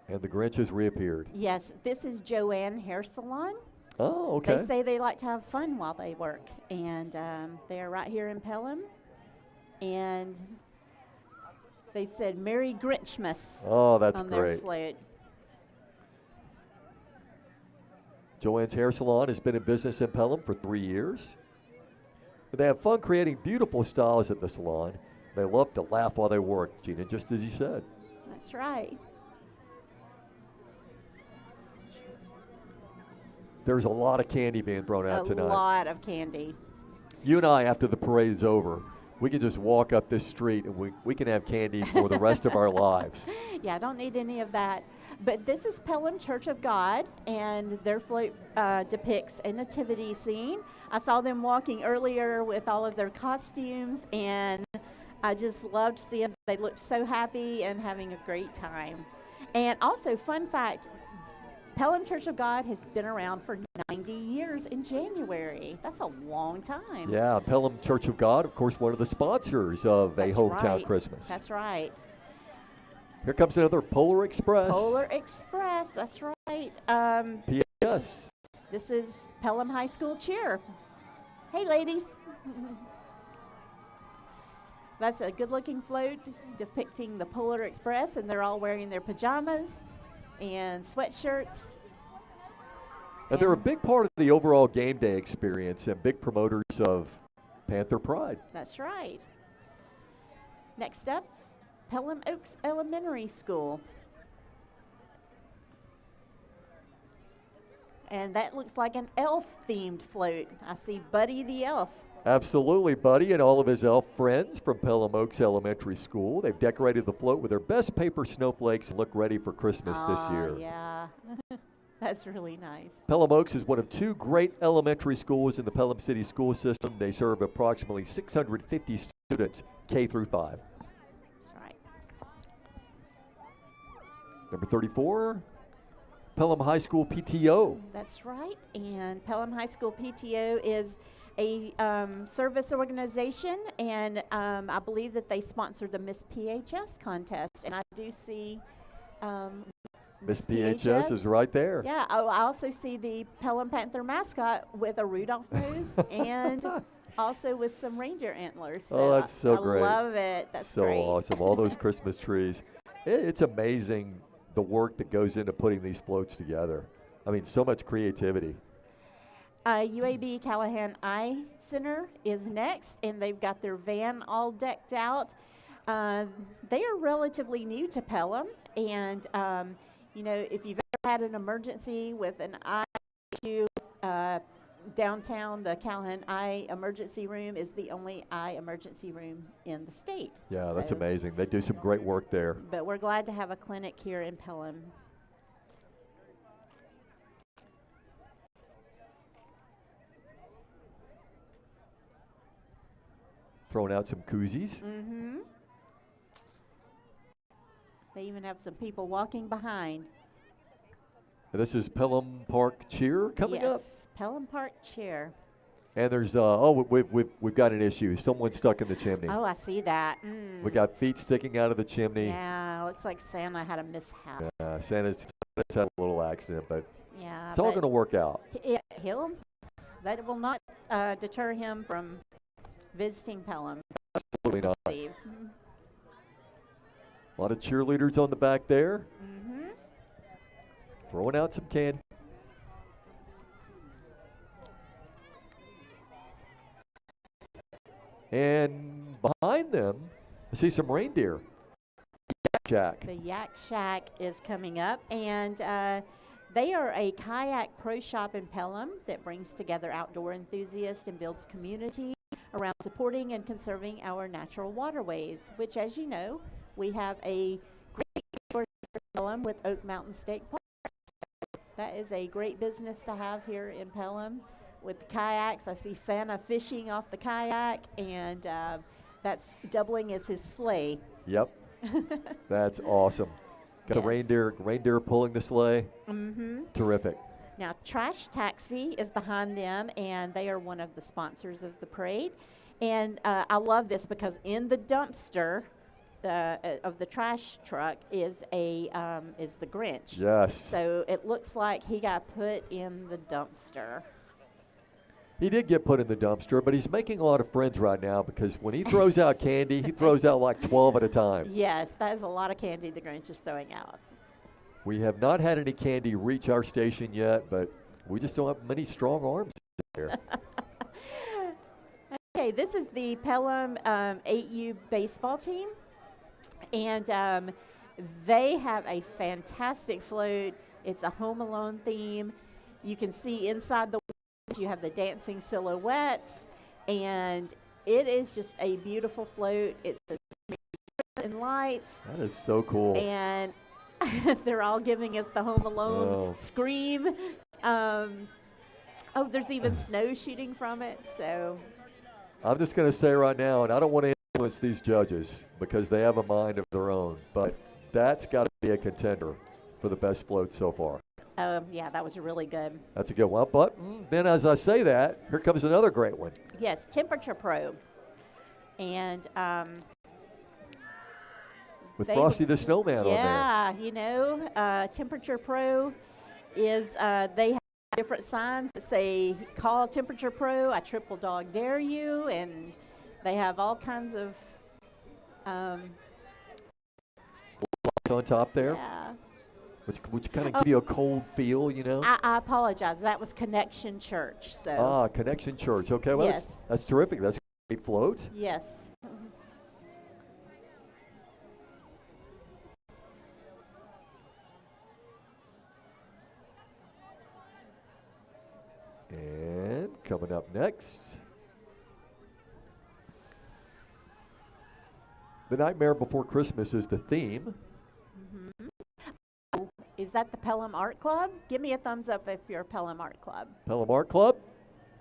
And the Grinch has reappeared. Yes, this is Joanne Hair Salon. Oh, okay. They say they like to have fun while they work. And they're right here in Pelham. And they said Merry Grinchmas. Oh, that's on great. Their float. Joanne's Hair Salon has been in business in Pelham for 3 years. They have fun creating beautiful styles at the salon. They love to laugh while they work, Gina, just as you said. That's right. There's a lot of candy being thrown out tonight. A lot of candy. You and I, after the parade is over, we can just walk up this street and we can have candy for the rest of our lives. Yeah, I don't need any of that. But this is Pelham Church of God, and their float depicts a nativity scene. I saw them walking earlier with all of their costumes, and I just loved seeing them. They looked so happy and having a great time. And also, fun fact, Pelham Church of God has been around for 90 years in January. That's a long time. Yeah, Pelham Church of God, of course, one of the sponsors of A Hometown Christmas. That's right. Here comes another Polar Express. Polar Express, that's right. P.S. This is Pelham High School Cheer. Hey, ladies. That's a good-looking float depicting the Polar Express, and they're all wearing their pajamas and sweatshirts. And they're a big part of the overall game day experience and big promoters of Panther Pride. That's right. Next up, Pelham Oaks Elementary School. And that looks like an elf-themed float. I see Buddy the Elf. Absolutely, Buddy and all of his elf friends from Pelham Oaks Elementary School. They've decorated the float with their best paper snowflakes and look ready for Christmas this year. Yeah, that's really nice. Pelham Oaks is one of 2 great elementary schools in the Pelham City school system. They serve approximately 650 students, K through 5. That's right. Number 34, Pelham High School PTO. That's right. And Pelham High School PTO is a service organization, and I believe that they sponsor the Miss PHS contest. And I do see Miss PHS is right there. Yeah, I also see the Pelham Panther mascot with a Rudolph nose and also with some reindeer antlers. So that's so great. I love it. That's so great. awesome. All those Christmas trees. It's amazing the work that goes into putting these floats together. I mean, so much creativity. UAB Callahan Eye Center is next, and they've got their van all decked out. They are relatively new to Pelham, and you know, if you've ever had an emergency with an eye issue, downtown, the Callahan Eye Emergency Room is the only eye emergency room in the state. Yeah, that's amazing. They do some great work there. But we're glad to have a clinic here in Pelham. Throwing out some koozies. Mm-hmm. They even have some people walking behind. And this is Pelham Park Cheer coming up. Yes, Pelham Park Cheer. And there's we've got an issue. Someone's stuck in the chimney. Oh, I see that. We got feet sticking out of the chimney. Yeah, looks like Santa had a mishap. Santa's had a little accident, but Yeah, it's all going to work out. That will not deter him from visiting Pelham. Absolutely not. Steve. A lot of cheerleaders on the back there. Mm-hmm. Throwing out some candy. And behind them, I see some reindeer. Yak Shack. The Yak Shack is coming up, and they are a kayak pro shop in Pelham that brings together outdoor enthusiasts and builds community around supporting and conserving our natural waterways, which, as you know, we have a great resource in Pelham with Oak Mountain State Park. That is a great business to have here in Pelham. With the kayaks, I see Santa fishing off the kayak, and that's doubling as his sleigh. Yep. That's awesome. Got the reindeer pulling the sleigh. Mm-hmm. Terrific. Now, Trash Taxi is behind them, and they are one of the sponsors of the parade. And I love this because in the dumpster of the trash truck is the Grinch. Yes. So it looks like he got put in the dumpster. He did get put in the dumpster, but he's making a lot of friends right now because when he throws out candy, he throws out like 12 at a time. Yes, that is a lot of candy the Grinch is throwing out. We have not had any candy reach our station yet, but we just don't have many strong arms here. Okay, this is the Pelham 8U baseball team, and they have a fantastic float. It's a Home Alone theme. You can see inside the you have the dancing silhouettes, and it is just a beautiful float. It's and lights. That is so cool. And they're all giving us the Home Alone scream. There's even snow shooting from it. So I'm just going to say right now, and I don't want to influence these judges because they have a mind of their own, but that's got to be a contender for the best float so far. Yeah, that was really good. That's a good one. But then as I say that, here comes another great one. Yes, temperature probe. And with Frosty the Snowman on there. Yeah, you know, Temperature Pro is, they have different signs that say, call Temperature Pro, I triple dog dare you, and they have all kinds of lights on top there. Yeah. Which kind of give you a cold feel, you know? I apologize. That was Connection Church. So. Connection Church. Okay, well, yes. that's terrific. That's a great float. Yes. And coming up next, The Nightmare Before Christmas is the theme. Is that the Pelham Art Club? Give me a thumbs up if you're a Pelham Art Club. Pelham Art Club?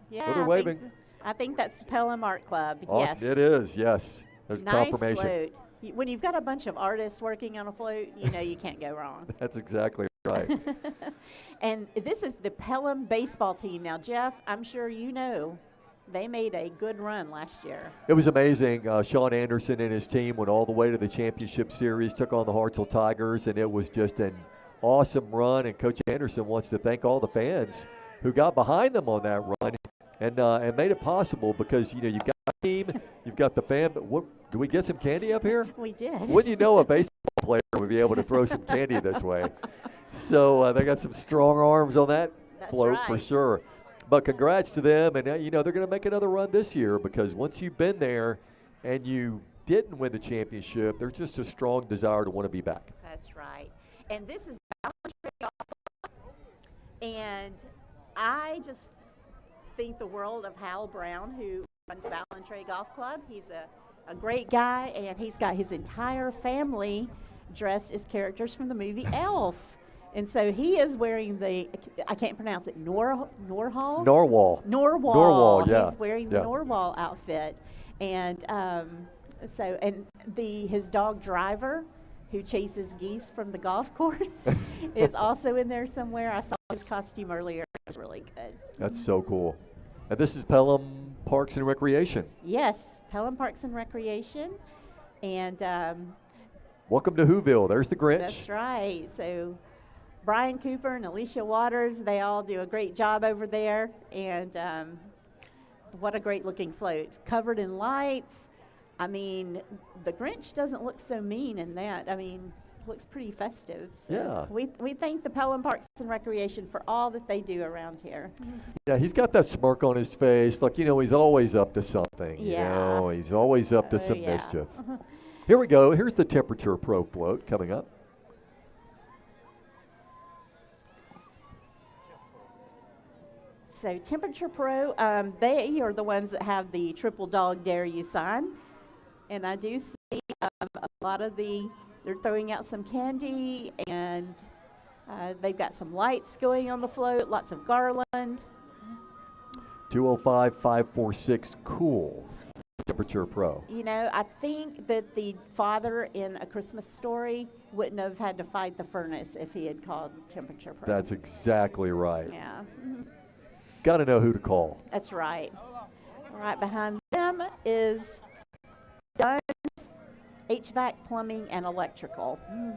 Yeah, they're waving. I think that's the Pelham Art Club. Awesome. Yes. It is, yes. There's nice confirmation. Float. When you've got a bunch of artists working on a float, you know you can't go wrong. That's exactly right. And this is the Pelham baseball team. Now, Jeff, I'm sure you know they made a good run last year. It was amazing. Sean Anderson and his team went all the way to the championship series, took on the Hartselle Tigers, and it was just an awesome run. And Coach Anderson wants to thank all the fans who got behind them on that run and made it possible because, you know, you got team. You've got the fan. What, do we get some candy up here? We did. Wouldn't you know a baseball player would be able to throw some candy this way? So they got some strong arms on that float for sure. But congrats to them, and you know they're going to make another run this year because once you've been there and you didn't win the championship, there's just a strong desire to want to be back. That's right. And this is and I just think the world of Hal Brown, who runs Ballantrae Golf Club. He's a great guy, and he's got his entire family dressed as characters from the movie Elf. And so he is wearing the, I can't pronounce it, Narwhal? Narwhal, yeah. He's wearing the Narwhal outfit. And his dog Driver, who chases geese from the golf course, is also in there somewhere. I saw his costume earlier. It was really good. That's so cool. And this is Pelham Parks and Recreation. Yes, Pelham Parks and Recreation. And welcome to Whoville. There's the Grinch. That's right. So Brian Cooper and Alicia Waters, they all do a great job over there. And what a great looking float. Covered in lights. I mean, the Grinch doesn't look so mean in that. I mean, looks pretty festive. So yeah. We thank the Pelham Parks and Recreation for all that they do around here. Yeah, he's got that smirk on his face. Like, you know, he's always up to something. Yeah. You know, he's always up to some mischief. Here we go. Here's the Temperature Pro float coming up. So Temperature Pro, they are the ones that have the triple dog dare you sign. And I do see a lot of they're throwing out some candy, and they've got some lights going on the float, lots of garland. 205-546 cool. Temperature Pro. You know, I think that the father in A Christmas Story wouldn't have had to fight the furnace if he had called Temperature Pro. That's exactly right. Yeah. Got to know who to call. That's right. Right behind them is Dunn's HVAC, plumbing, and electrical. And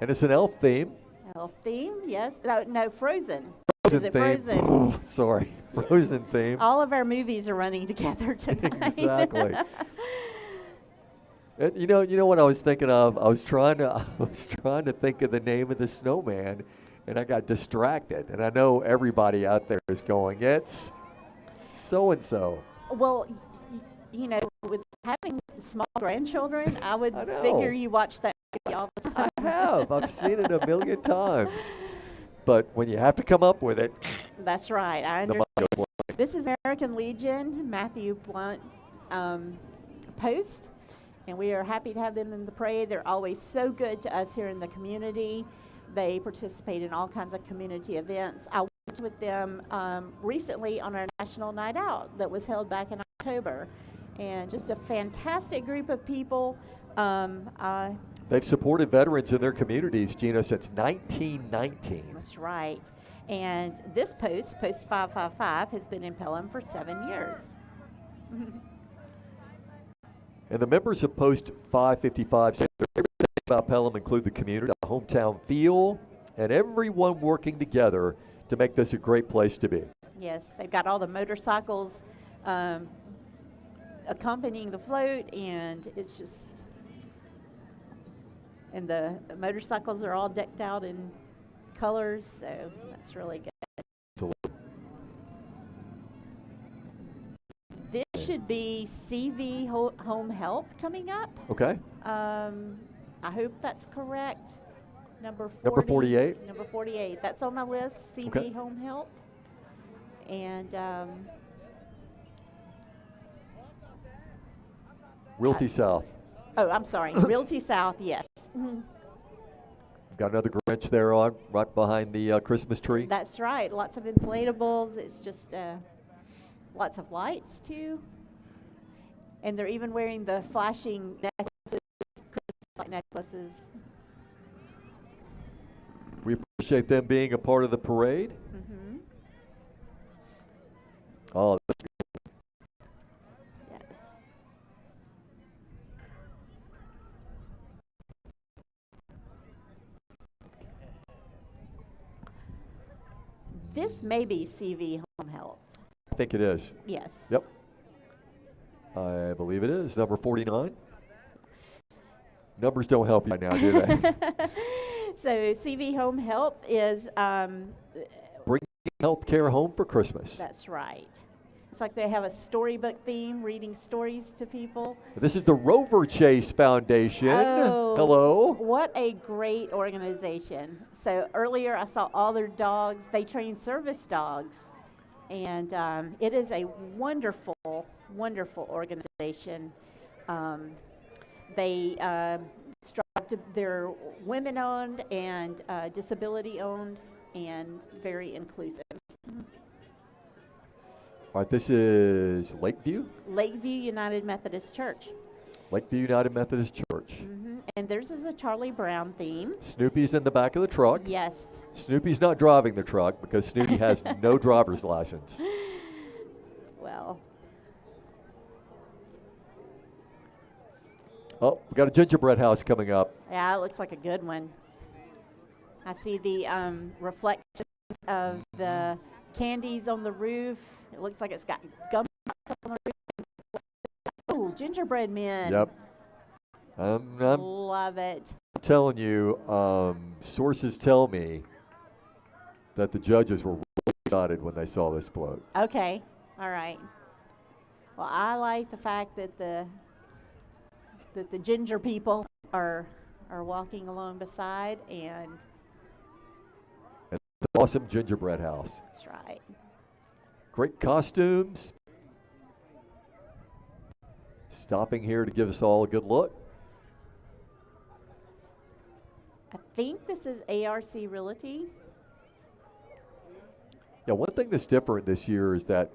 it's an elf theme. Elf theme, yes. No, Frozen. Frozen Is it theme. Frozen? Sorry, Frozen theme. All of our movies are running together tonight. Exactly. And you know what I was thinking of? I was trying to think of the name of the snowman, and I got distracted. And I know everybody out there is going, it's so and so. Well, you know, with having small grandchildren, I would I know. figure you watch that movie all the time. I have. I've seen it a million times. But when you have to come up with it, That's right. I the understand. mind goes blank. This is American Legion, Matthew Blunt Post, and we are happy to have them in the parade. They're always so good to us here in the community. They participate in all kinds of community events. I worked with them recently on our National Night Out that was held back in October, and just a fantastic group of people. They've supported veterans in their communities, Gina, since 1919. That's right. And this post 555, has been in Pelham for 7 years. And the members of Post 555 say their favorite things about Pelham include the community, the hometown feel, and everyone working together to make this a great place to be. Yes, they've got all the motorcycles accompanying the float, and it's just, and the motorcycles are all decked out in colors, so that's really good. This should be CV Home Health coming up. Okay. I hope that's correct. Number 48? Number 48. That's on my list, CV Okay. Home Health. And Realty South. oh, I'm sorry, Realty South, yes. Got another Grinch there on, right behind the Christmas tree. That's right, lots of inflatables. It's just lots of lights too. And they're even wearing the flashing necklaces, Christmas light necklaces. We appreciate them being a part of the parade. Mm-hmm. Oh, that's Yes. This may be CV Home Health. I think it is. Yes. Yep. I believe it is. Number 49. Numbers don't help you right now, do they? So CV Home Health is, Bring health care home for Christmas. that's right. It's like they have a storybook theme, reading stories to people. This is the Rover Chase Foundation. Oh, Hello. What a great organization. So earlier I saw all their dogs. They train service dogs. And it is a wonderful, wonderful organization. They strive to, they're women-owned and disability-owned and very inclusive. All right, this is Lakeview. Lakeview United Methodist Church. Lakeview United Methodist Church. And theirs is a Charlie Brown theme. Snoopy's in the back of the truck. Yes. Snoopy's not driving the truck because Snoopy has no driver's license. Well, Oh, we got a gingerbread house coming up. yeah, it looks like a good one. I see the reflections of the candies on the roof. It looks like it's got gum on the roof. Oh, gingerbread men. Yep. I'm Love it. telling you, sources tell me that the judges were really excited when they saw this float. Okay. All right. Well, I like the fact that the ginger people are walking along beside, and Awesome gingerbread house. that's right. Great costumes. Stopping here to give us all a good look. I think this is ARC Realty. Yeah, one thing that's different this year is that,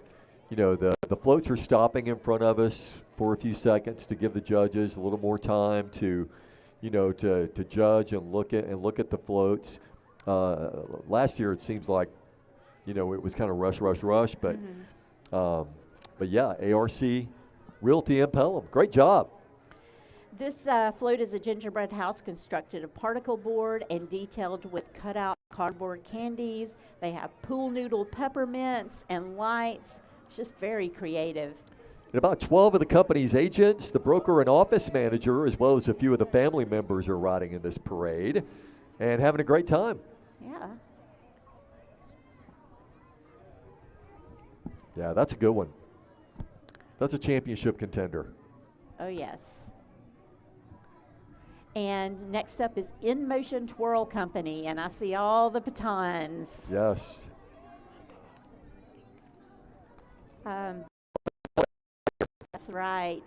you know, the floats are stopping in front of us for a few seconds to give the judges a little more time to, you know, to judge and look at the floats. Last year it seems like, you know, it was kind of rush, but yeah, ARC Realty in Pelham, great job. This float is a gingerbread house constructed of particle board and detailed with cutout cardboard candies. They have pool noodle peppermints and lights. It's just very creative. And about 12 of the company's agents, the broker and office manager, as well as a few of the family members are riding in this parade and having a great time. Yeah. Yeah, that's a good one. That's a championship contender. Oh, yes. And next up is In Motion Twirl Company, and I see all the batons. Yes. That's right.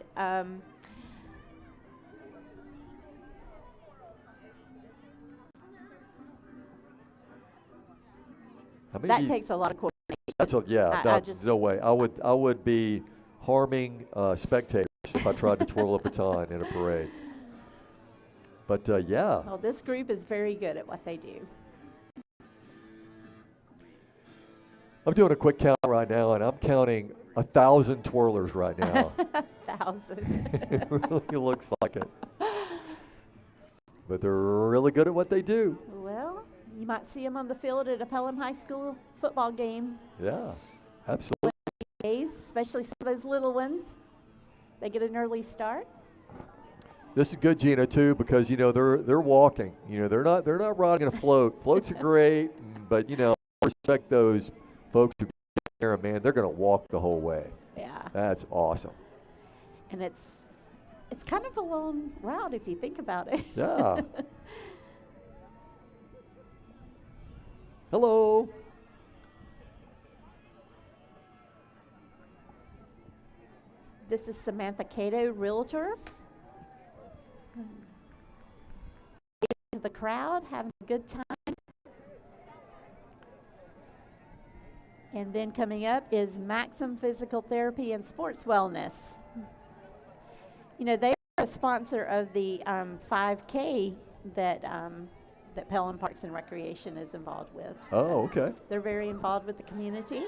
How many That do you- takes a lot of coordination. That's a, yeah. I no, just- no way. I would be harming spectators if I tried to twirl a baton in a parade. But yeah. Well, this group is very good at what they do. I'm doing a quick count right now, and I'm counting 1,000 twirlers right now. 1,000. It really looks like it. But they're really good at what they do. Well, you might see them on the field at a Pelham High School football game Yeah, absolutely. days, especially some of those little ones. They get an early start. This is good, Gina, too, because you know they're walking. You know they're not riding a float. Floats are great, but you know I respect those folks who get there. Man, they're going to walk the whole way. Yeah. That's awesome. And it's kind of a long route if you think about it. Yeah. Hello. This is Samantha Cato, Realtor. The crowd having a good time. And then coming up is Maxim Physical Therapy and Sports Wellness. You know, they are a sponsor of the 5K that Pelham Parks and Recreation is involved with. Oh, okay. They're very involved with the community.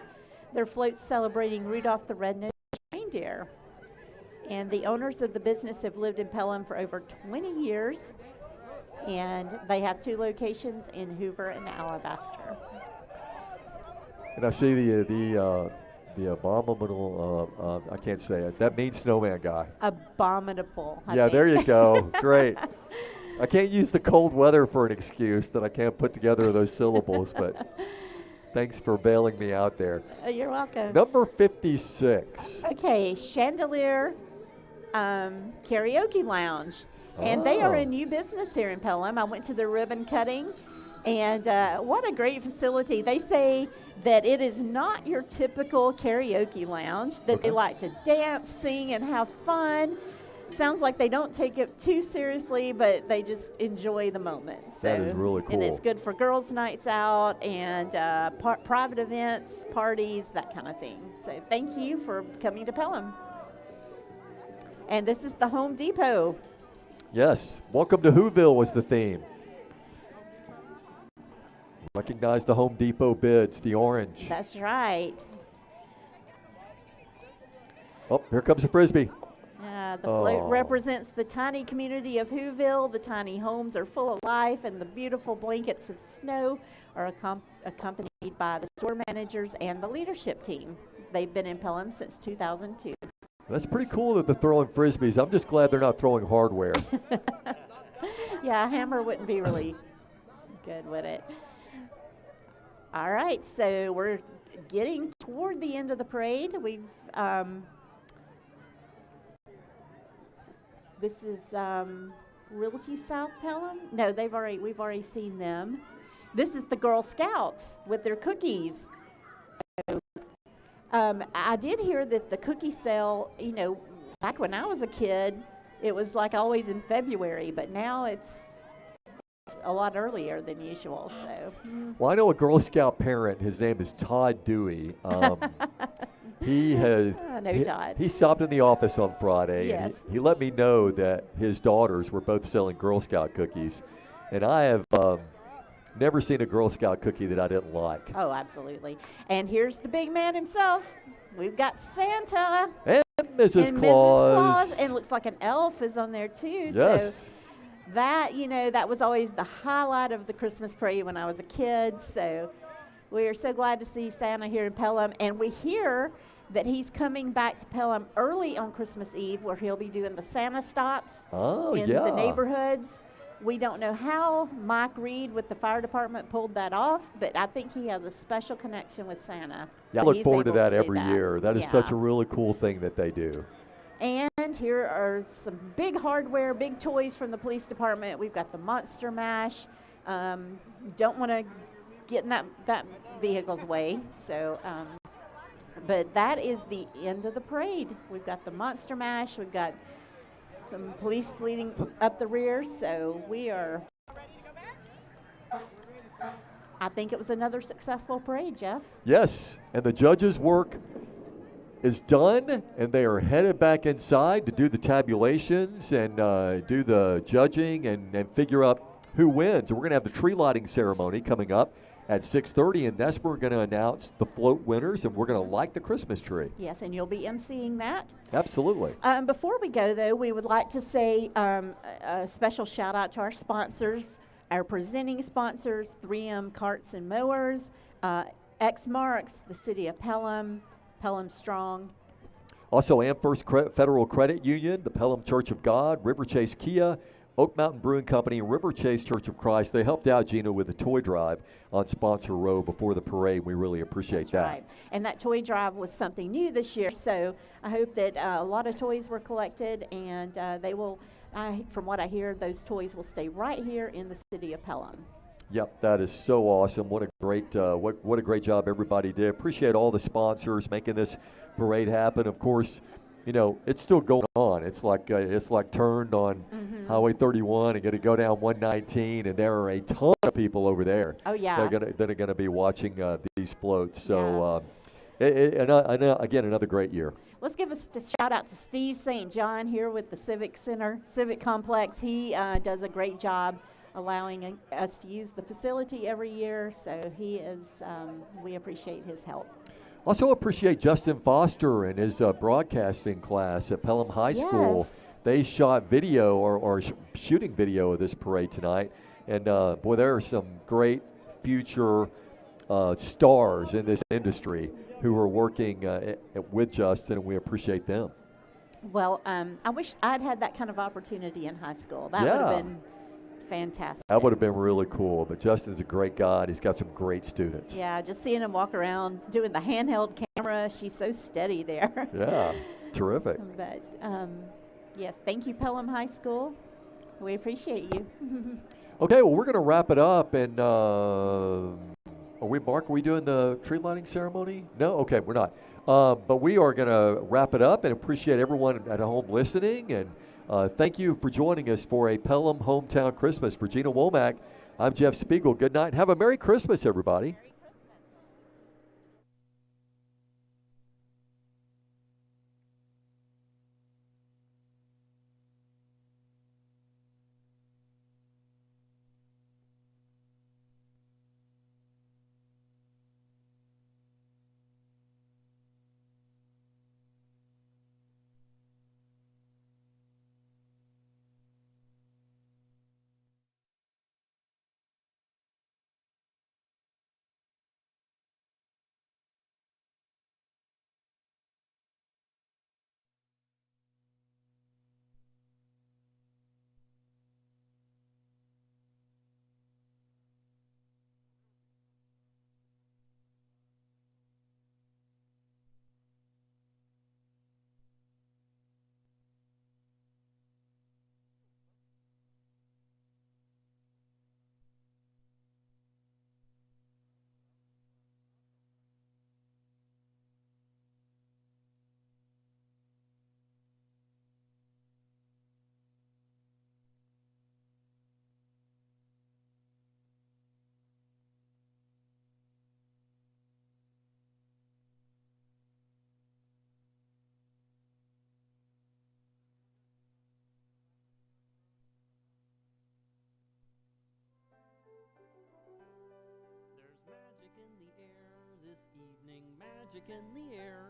Their float's celebrating Rudolph the Red-Nosed Reindeer. And the owners of the business have lived in Pelham for over 20 years. And they have 2 locations in Hoover and Alabaster. And I see the The abominable, I can't say it. That means snowman guy. Abominable. I Yeah, think. there you go. Great. I can't use the cold weather for an excuse that I can't put together those syllables, but thanks for bailing me out there. You're welcome. Number 56. Okay, Chandelier Karaoke Lounge. And they are Oh. a new business here in Pelham. I went to their ribbon cutting, and what a great facility. They say that it is not your typical karaoke lounge, that they like to dance, sing, and have fun. Sounds like they don't take it too seriously, but they just enjoy the moment. That is really And it's cool. good for girls' nights out and private events, parties, that kind of thing. So thank you for coming to Pelham. And this is the Home Depot. Yes, welcome to Whoville was the theme. Recognize the Home Depot bids, the orange. That's right. Oh, here comes a Frisbee. The float Oh. represents the tiny community of Whoville. The tiny homes are full of life, and the beautiful blankets of snow are accompanied by the store managers and the leadership team. They've been in Pelham since 2002. That's pretty cool that they're throwing Frisbees. I'm just glad they're not throwing hardware. Yeah, a hammer wouldn't be really good, would it? All right, so we're getting toward the end of the parade. This is Realty South Pelham. No, we've already seen them. This is the Girl Scouts with their cookies. So, I did hear that the cookie sale, back when I was a kid, it was like always in February, but now it's a lot earlier than usual. So, Well, I know a Girl Scout parent. His name is Todd Dewey. He has. I know Todd. He stopped in the office on Friday, and Yes. he let me know that his daughters were both selling Girl Scout cookies, and I have never seen a Girl Scout cookie that I didn't like. Oh, absolutely. And here's the big man himself. We've got Santa And Mrs. and Claus. Mrs. Claus, and it looks like an elf is on there too. Yes. So that, that was always the highlight of the Christmas parade when I was a kid. So we are so glad to see Santa here in Pelham. And we hear that he's coming back to Pelham early on Christmas Eve, where he'll be doing the Santa stops Oh, in yeah. the neighborhoods. We don't know how Mike Reed with the fire department pulled that off, but I think he has a special connection with Santa. Yeah, I that look he's forward to able that do every year. That is such a Yeah. really cool thing that they do. And here are some big hardware, big toys from the police department. We've got the Monster Mash. Don't want to get in that vehicle's way. So, but that is the end of the parade. We've got the Monster Mash. We've got some police leading up the rear. So I think it was another successful parade, Jeff. Yes, and the judges' work is done, and they are headed back inside to do the tabulations and do the judging and figure out who wins. We're going to have the tree lighting ceremony coming up at 6:30, and that's where we're going to announce the float winners, and we're going to light the Christmas tree. Yes, and you'll be emceeing that. Absolutely. Before we go, though, we would like to say a special shout out to our sponsors, our presenting sponsors, 3M Karts and Mowers, X Marks, the City of Pelham, Pelham Strong. Also, AmFirst Federal Credit Union, the Pelham Church of God, River Chase Kia, Oak Mountain Brewing Company, and River Chase Church of Christ. They helped out Gina with the toy drive on Sponsor Row before the parade. We really appreciate that. Right. And that toy drive was something new this year, so I hope that a lot of toys were collected, and they will, from what I hear, those toys will stay right here in the City of Pelham. Yep, that is so awesome. What a great what a great job everybody did. Appreciate all the sponsors making this parade happen. Of course, it's still going on. It's like turned on Highway 31 and going to go down 119, and there are a ton of people over there. Oh yeah. That are going to be watching these floats. So again, another great year. Let's give a shout out to Steve St. John here with the Civic Center, Civic Complex. He does a great job allowing us to use the facility every year. So he is, we appreciate his help. Also appreciate Justin Foster and his broadcasting class at Pelham High School. Yes. They shot video or shooting video of this parade tonight. And boy, there are some great future stars in this industry who are working with Justin, and we appreciate them. Well, I wish I'd had that kind of opportunity in high school. That would Yeah. have been fantastic. That would have been really cool. But Justin's a great guy. He's got some great students. Yeah, just seeing him walk around doing the handheld camera. She's so steady there. Yeah, terrific. But yes, thank you, Pelham High School. We appreciate you. Okay, well, we're going to wrap it up. And Mark, are we doing the tree lighting ceremony? No? Okay, we're not. But we are going to wrap it up and appreciate everyone at home listening. And thank you for joining us for a Pelham Hometown Christmas. For Gina Womack, I'm Jeff Spiegel. Good night. Have a Merry Christmas, everybody. Magic in the air.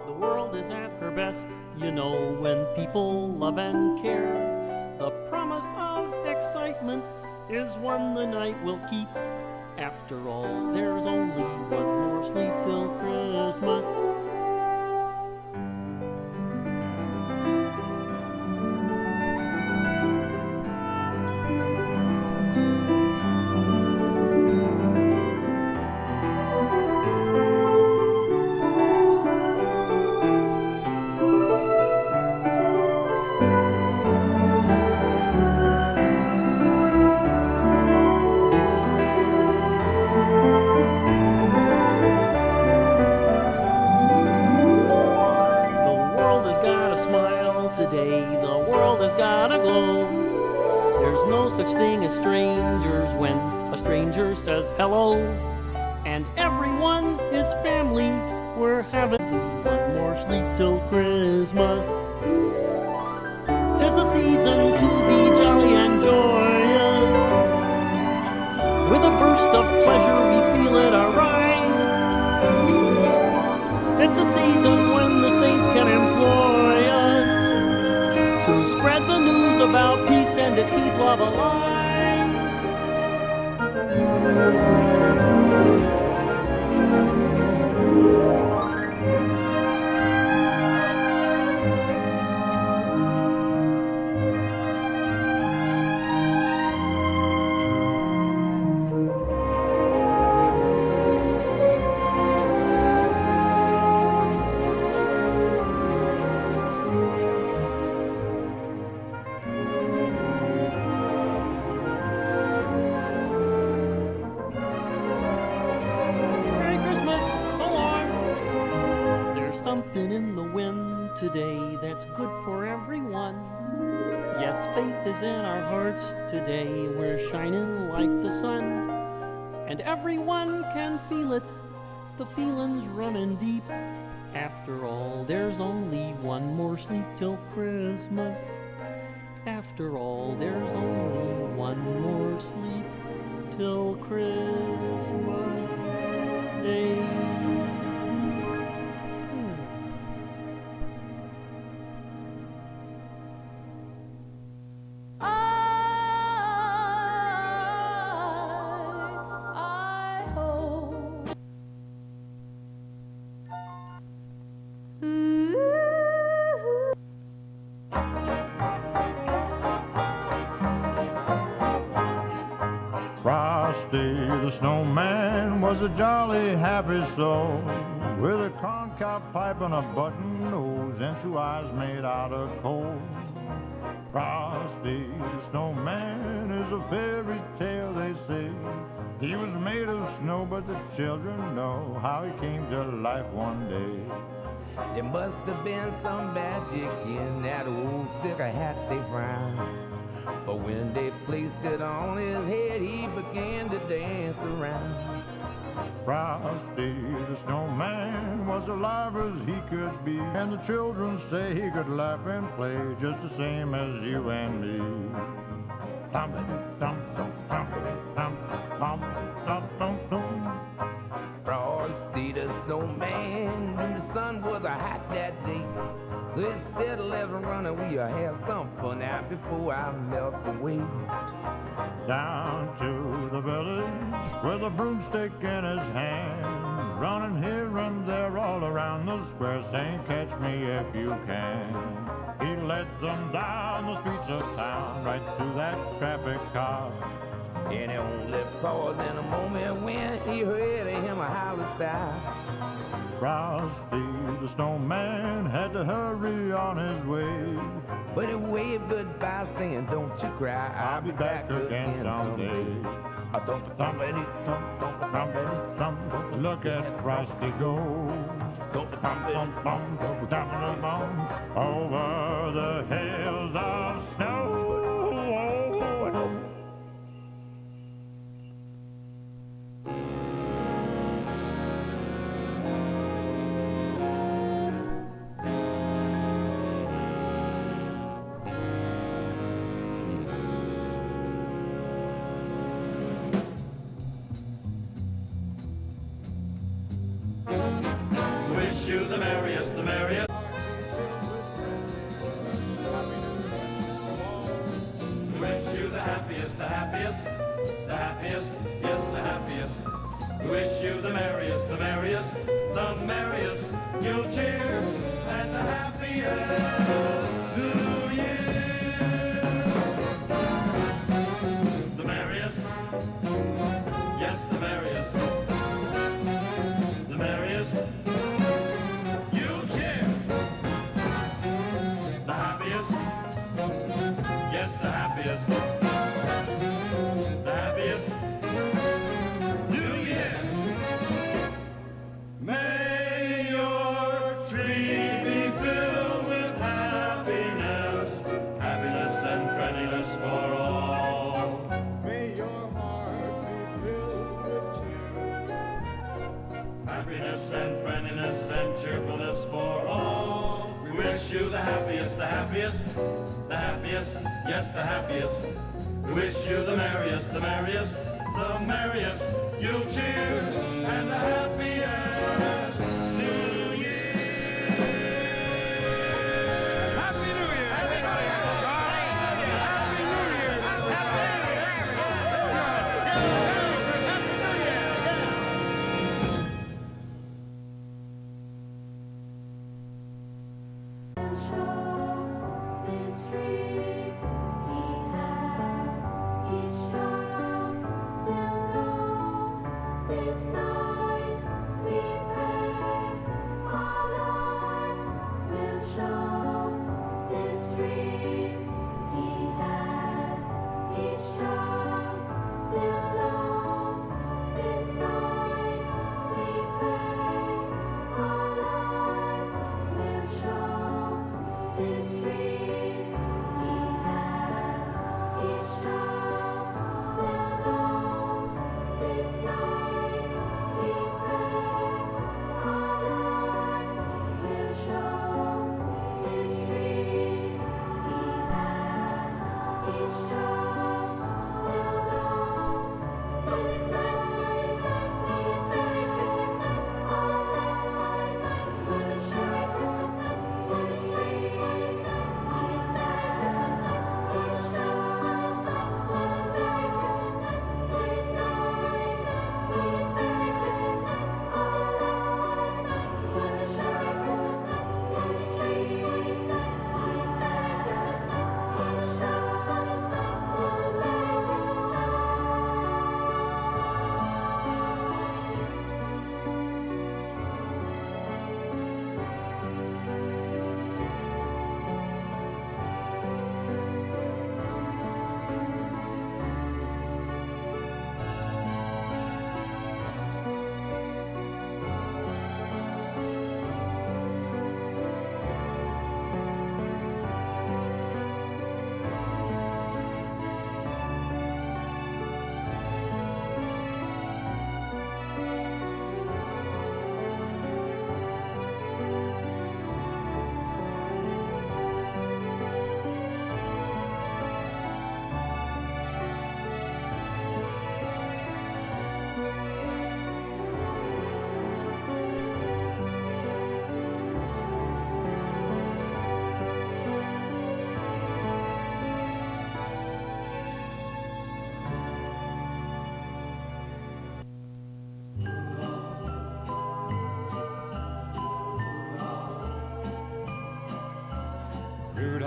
The world is at her best, you know, when people love and care. The promise of excitement is one the night will keep. After all, there's only one more sleep till Christmas. Says hello, and everyone is family. We're having one more sleep till Christmas. 'Tis the season to be jolly and joyous. With a burst of pleasure we feel it alright. It's a season when the saints can employ us to spread the news about peace and to keep love alive. Something in the wind today that's good for everyone. Yes, faith is in our hearts today. We're shining like the sun, and everyone can feel it. The feeling's running deep. After all, there's only one more sleep till Christmas. After all, there's only one more sleep till Christmas Day. Frosty the snowman was a jolly happy soul with a corncob pipe and a button nose and two eyes made out of coal. Frosty the snowman is a fairy tale, they say. He was made of snow, but the children know how he came to life one day. There must have been some magic in that old silver hat they found. But when they placed it on his head, he began to dance around. Frosty the snowman was alive as he could be, and the children say he could laugh and play just the same as you and me. Frosty the snowman knew the sun was hot that day. So he said, let's run and we'll have some fun now before I melt away. Down to the village with a broomstick in his hand, running here and there all around the square, saying, catch me if you can. He led them down the streets of town, right through that traffic car. And he only paused in a moment when he heard him a holler style. Frosty the snowman had to hurry on his way, but he waved goodbye saying, don't you cry, I'll be back again someday. Look at Frosty go, over the hills of snow. Wish you the merriest, the merriest. Wish you the happiest, the happiest, the happiest, yes, the happiest. Wish you the merriest, the merriest, the merriest. You'll cheer and the happiest. Do you? The merriest, yes, the merriest. The merriest. You'll cheer. The happiest, yes, the happiest. The happiest. New Year. May your tree be filled with happiness, happiness and friendliness for all. May your heart be filled with cheer, happiness and friendliness and cheerfulness for all. We wish you the happiest, the happiest, the happiest, yes, the happiest. We wish you the merriest, the merriest, the merriest. You'll cheer and the happiest New Year. Happy New Year! Happy New Year! Happy New Year! Happy Each child still knows this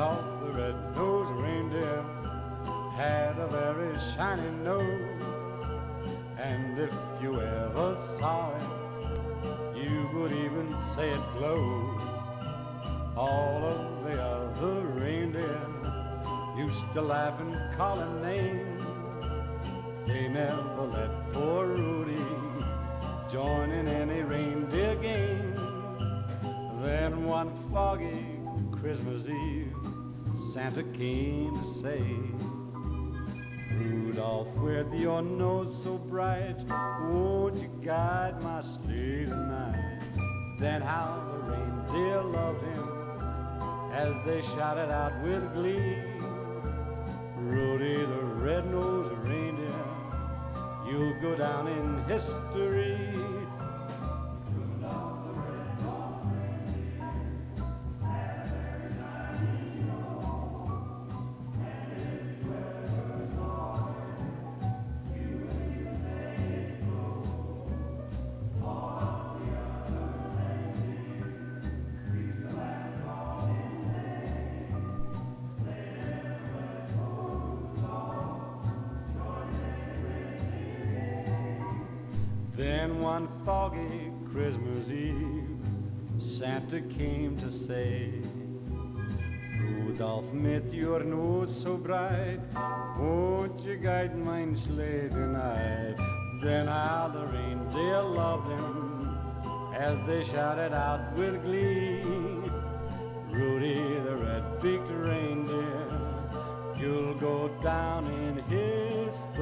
Rudolph the red-nosed reindeer had a very shiny nose, and if you ever saw it, you would even say it glows. All of the other reindeer used to laugh and call him names. They never let poor Rudy join in any reindeer game. Then one foggy Christmas Eve, Santa came to say, Rudolph, with your nose so bright, won't you guide my sleigh tonight? Then how the reindeer loved him as they shouted out with glee, Rudy the red-nosed reindeer, you'll go down in history. Then one foggy Christmas Eve, Santa came to say, Rudolph, mit your nose so bright, won't you guide mine sleigh tonight? Then how the reindeer loved him as they shouted out with glee, Rudy the red-beaked reindeer, you'll go down in history.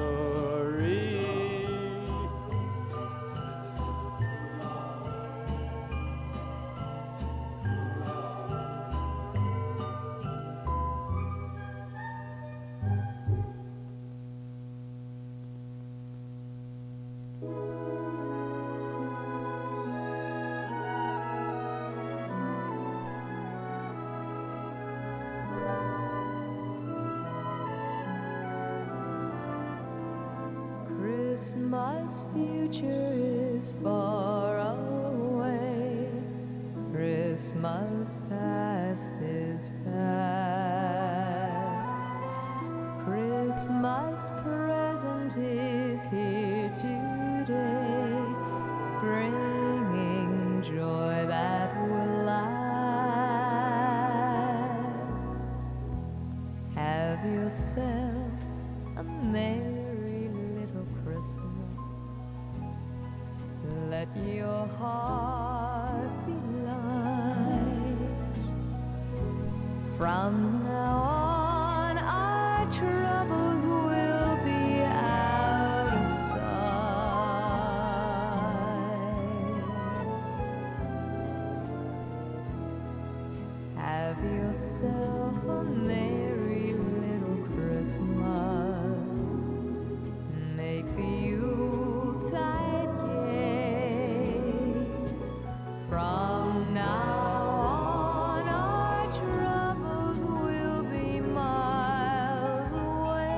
Christmas future is far away. Christmas past is past. Christmas present is here today, bringing joy that will last. Have yourself a merry little Christmas. Let your heart be light. From now on, our troubles will be out of sight. Have yourself a merry little Christmas. Make the Yuletide gay. From now on, our troubles will be miles away.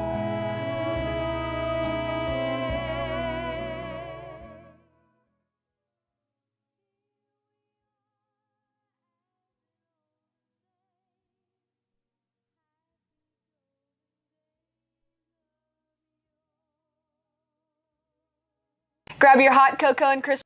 Grab your hot cocoa and Christmas.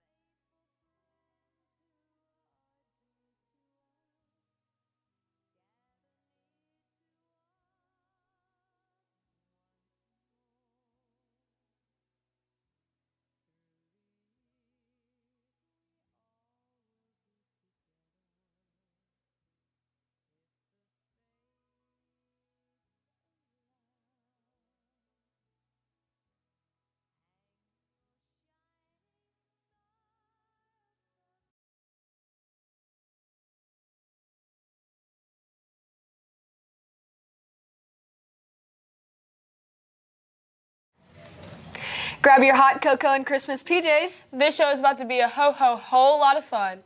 Grab your hot cocoa and Christmas PJs. This show is about to be a whole lot of fun.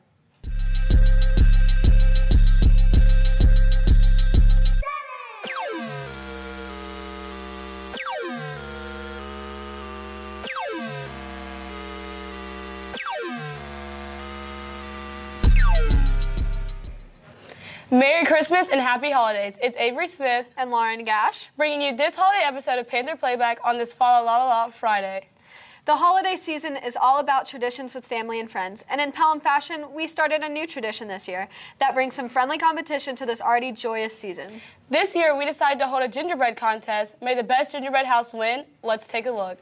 Merry Christmas and Happy Holidays. It's Avery Smith and Lauren Gash bringing you this holiday episode of Panther Playback on this Fa La La La Friday. The holiday season is all about traditions with family and friends, and in Pelham fashion, we started a new tradition this year that brings some friendly competition to this already joyous season. This year, we decided to hold a gingerbread contest. May the best gingerbread house win. Let's take a look.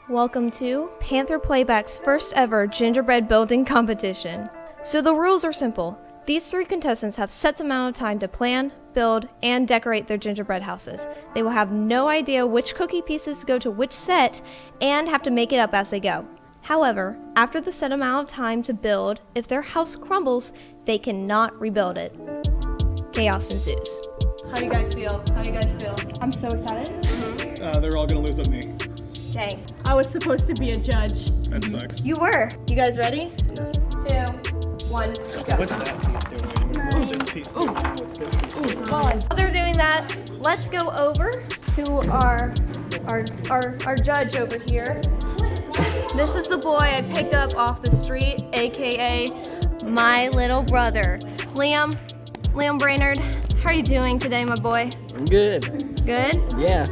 Welcome to Panther Playback's first ever gingerbread building competition. So the rules are simple. These 3 contestants have set amount of time to plan, build, and decorate their gingerbread houses. They will have no idea which cookie pieces go to which set and have to make it up as they go. However, after the set amount of time to build, if their house crumbles, they cannot rebuild it. Chaos ensues. How do you guys feel? I'm so excited. They're all gonna lose but me. Dang. I was supposed to be a judge. That sucks. You were. You guys ready? Yes. 2, 1, go. What's that piece doing? What's this piece doing? What's this piece doing? While they're doing that, let's go over to our judge over here. This is the boy I picked up off the street, aka my little brother. Liam Brainerd, how are you doing today, my boy? I'm good. Good? Yeah.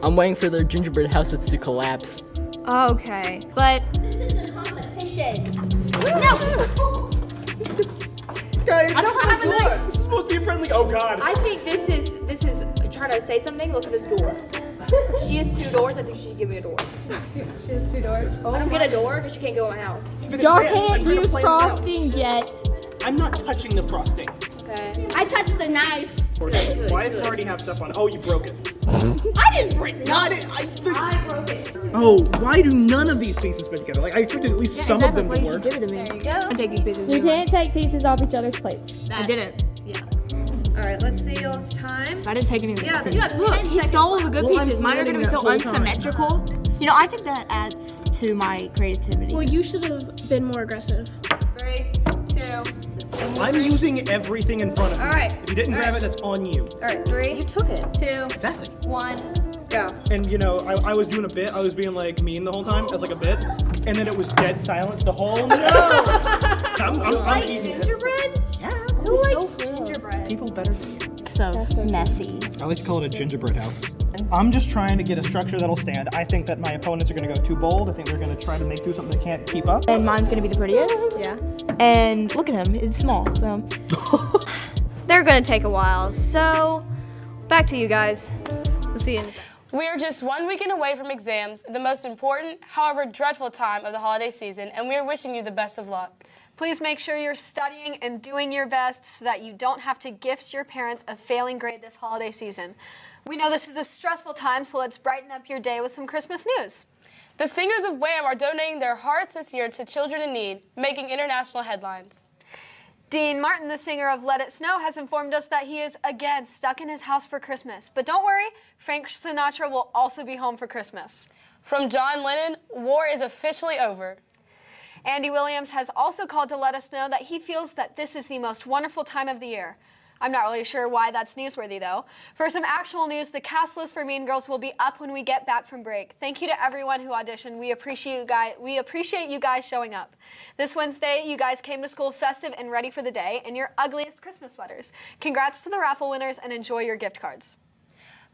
I'm waiting for their gingerbread houses to collapse. Okay, but This is a competition. no. Guys, I don't have a knife. This is supposed to be friendly. Oh God. I think this is trying to say something. Look at this door. She has 2 doors. I think she should give me a door. She has 2 doors. I don't get a door because she can't go in my house. Y'all can't use frosting yet. I'm not touching the frosting. Okay. I touched the knife. Why does it already have stuff on it? Oh, you broke it. I didn't break it. Not it. I broke it. Oh, why do none of these pieces fit together? Like, I expected at least some of them to work. There you go. I'm taking pieces. You can't take pieces off each other's plates. I didn't. Yeah. All right, let's see y'all's time. I didn't take anything. Yeah, you have 10 Look, he seconds. stole all the good Well, pieces. I'm Mine are going to be so planning that whole time. unsymmetrical. You know, I think that adds to my creativity. Well, you should have been more aggressive. 3, 2. I'm using everything in front of me. All right. If you didn't grab it, that's on you. All right, 3. You took it. 2, Exactly. 1, go. And you know, I was doing a bit. I was being like mean the whole time as like a bit, and then it was dead silence the whole. No. I'm eating it. Gingerbread? Yeah. Who likes gingerbread? People better than you. So messy. I like to call it a gingerbread house. I'm just trying to get a structure that'll stand. I think that my opponents are going to go too bold. I think they're going to try to do something they can't keep up. And mine's going to be the prettiest. Yeah. And look at him. It's small, so. They're gonna take a while, so back to you guys. We'll see you in a second. We are just 1 weekend away from exams, the most important, however dreadful time of the holiday season, and we are wishing you the best of luck. Please make sure you're studying and doing your best so that you don't have to gift your parents a failing grade this holiday season. We know this is a stressful time, so let's brighten up your day with some Christmas news. The singers of Wham are donating their hearts this year to children in need, making international headlines. Dean Martin, the singer of Let It Snow, has informed us that he is again stuck in his house for Christmas. But don't worry, Frank Sinatra will also be home for Christmas. From John Lennon, war is officially over. Andy Williams has also called to let us know that he feels that this is the most wonderful time of the year. I'm not really sure why that's newsworthy, though. For some actual news, the cast list for Mean Girls will be up when we get back from break. Thank you to everyone who auditioned. We appreciate you guys showing up. This Wednesday, you guys came to school festive and ready for the day in your ugliest Christmas sweaters. Congrats to the raffle winners and enjoy your gift cards.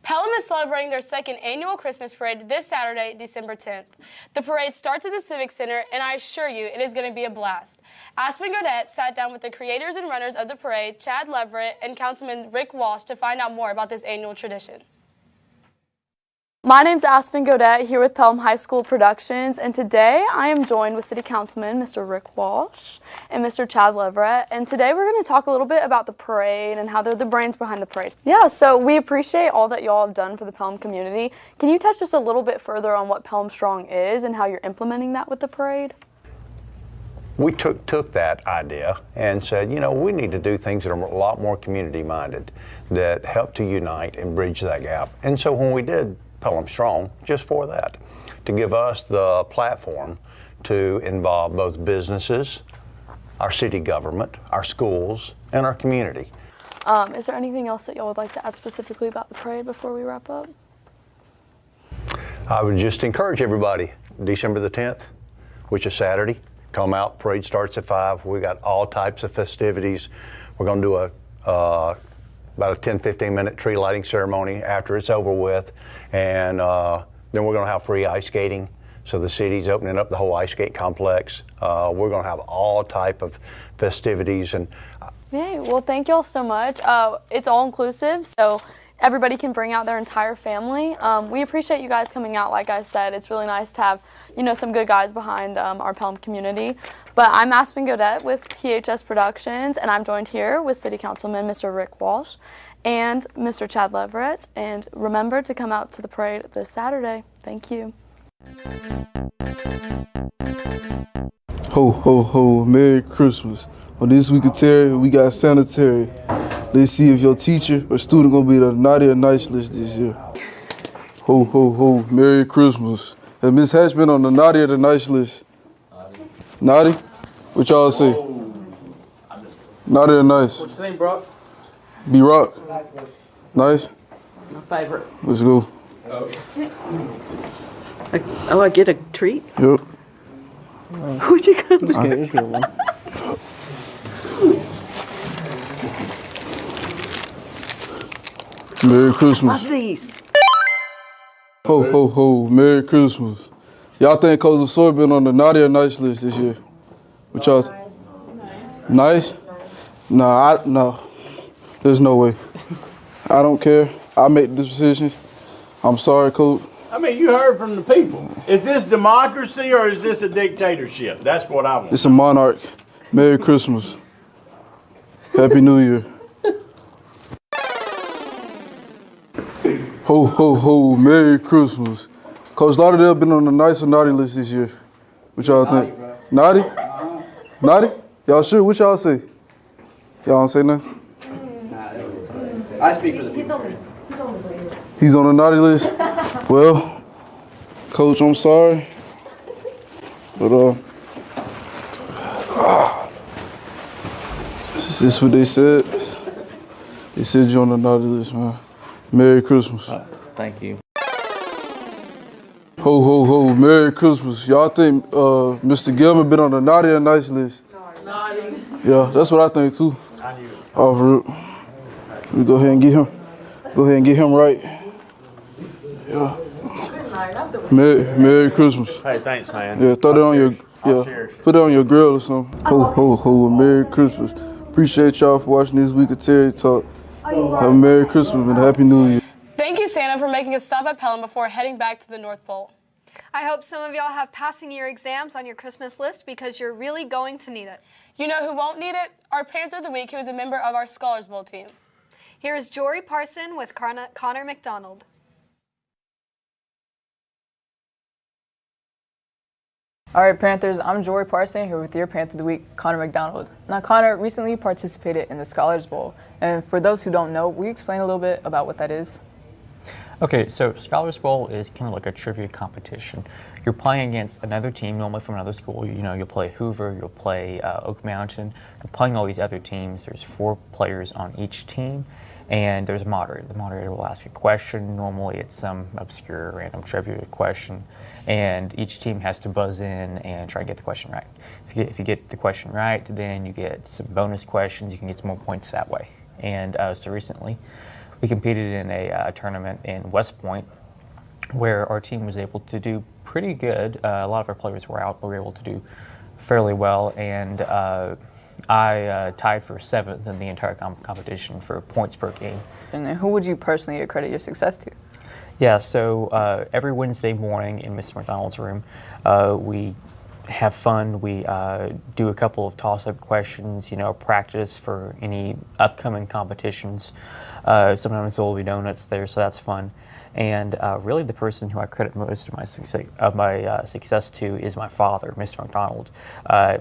Pelham is celebrating their 2nd annual Christmas parade this Saturday, December 10th. The parade starts at the Civic Center, and I assure you it is going to be a blast. Aspen Godette sat down with the creators and runners of the parade, Chad Leverett and Councilman Rick Walsh, to find out more about this annual tradition. My name's Aspen Godette here with Pelham High School Productions, and today I am joined with City Councilman Mr. Rick Walsh and Mr. Chad Leverett, and today we're going to talk a little bit about the parade and how they're the brains behind the parade. Yeah, so we appreciate all that y'all have done for the Pelham community. Can you touch just a little bit further on what Pelham Strong is and how you're implementing that with the parade? We took that idea and said, you know, we need to do things that are a lot more community-minded, that help to unite and bridge that gap. And so when we did Pelham Strong, just for that, to give us the platform to involve both businesses, our city government, our schools, and our community. Is there anything else that y'all would like to add specifically about the parade before we wrap up? I would just encourage everybody, December the 10th, which is Saturday, Come out, parade starts at 5. We got all types of festivities. We're going to do about a 10-15 minute tree lighting ceremony after it's over with, and then we're going to have free ice skating. So the city's opening up the whole ice skate complex. We're going to have all type of festivities. And Yay, well, thank y'all so much. It's all inclusive, so everybody can bring out their entire family. We appreciate you guys coming out. Like I said, it's really nice to have, you know, some good guys behind our Pelham community. But I'm Aspen Godette with PHS Productions, and I'm joined here with City Councilman Mr. Rick Walsh and Mr. Chad Leverett. And remember to come out to the parade this Saturday. Thank you. Ho, ho, ho, Merry Christmas. On this week of Terry, we got sanitary. Let's see if your teacher or student gonna be the naughty or nice list this year. Ho, ho, ho, Merry Christmas. Has Miss Hatch been on the naughty or the nice list? Naughty? What y'all say? Naughty or nice? What's your name, Brock? B-Rock? Nice list. Nice? My favorite. Let's go. Oh, I get a treat? Yep. What'd you get? Let's get one. Merry Christmas. Love these. Ho, ho, ho, Merry Christmas. Y'all think Coastal Soy been on the naughty or nice list this year? What y'all? Nice? Nah, no. There's no way. I don't care. I make the decisions. I'm sorry, Coach. I mean, you heard from the people. Is this democracy or is this a dictatorship? That's what I want. It's a monarch. Merry Christmas. Happy New Year. Ho, ho, ho, Merry Christmas. Coach Lauderdale been on the nice or naughty list this year. What y'all think? Naughty? Naughty? Y'all sure? What y'all say? Y'all don't say nothing? I speak for the people. He's on the naughty list? Well, Coach, I'm sorry. But, this is what they said. They said you're on the naughty list, man. Merry Christmas. Thank you. Ho, ho, ho, Merry Christmas. Y'all think Mr. Gilman been on the naughty or nice list? Naughty. Yeah, that's what I think too. Oh, for real. We go ahead and get him. Go ahead and get him right. Yeah. Merry Christmas. Hey, thanks, man. Yeah, throw that on your put it on your grill or something. Ho, ho, ho, Merry Christmas. Appreciate y'all for watching this week of Terry Talk. Have a Merry Christmas and a Happy New Year. Thank you, Santa, for making a stop at Pelham before heading back to the North Pole. I hope some of y'all have passing year exams on your Christmas list because you're really going to need it. You know who won't need it? Our Panther of the Week, who is a member of our Scholars Bowl team. Here is Jory Parson with Connor McDonald. All right, Panthers, I'm Jory Parson here with your Panther of the Week, Connor McDonald. Now, Connor recently participated in the Scholars Bowl, and for those who don't know, will you explain a little bit about what that is? Okay, so Scholars Bowl is kind of like a trivia competition. You're playing against another team, normally from another school. You know, you'll play Hoover, you'll play Oak Mountain. You're playing all these other teams. There's 4 players on each team, and there's a moderator. The moderator will ask a question. Normally, it's some obscure, random trivia question, and each team has to buzz in and try to get the question right. If you get the question right, then you get some bonus questions. You can get some more points that way. And so recently, we competed in a tournament in West Point where our team was able to do pretty good. A lot of our players were out, but we were able to do fairly well. And I tied for 7th in the entire competition for points per game. And who would you personally accredit your success to? Yeah, so every Wednesday morning in Mr. McDonald's room, we have fun. We do a couple of toss-up questions, you know, practice for any upcoming competitions. Sometimes there will be donuts there, so that's fun. And really the person who I credit most of my success to is my father, Mr. McDonald.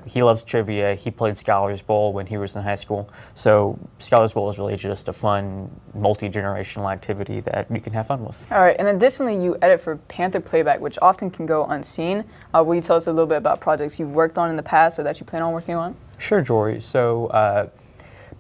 He loves trivia. He played Scholars Bowl when he was in high school. So Scholars Bowl is really just a fun, multi-generational activity that you can have fun with. All right, and additionally, you edit for Panther Playback, which often can go unseen. Will you tell us a little bit about projects you've worked on in the past or that you plan on working on? Sure, Jory. So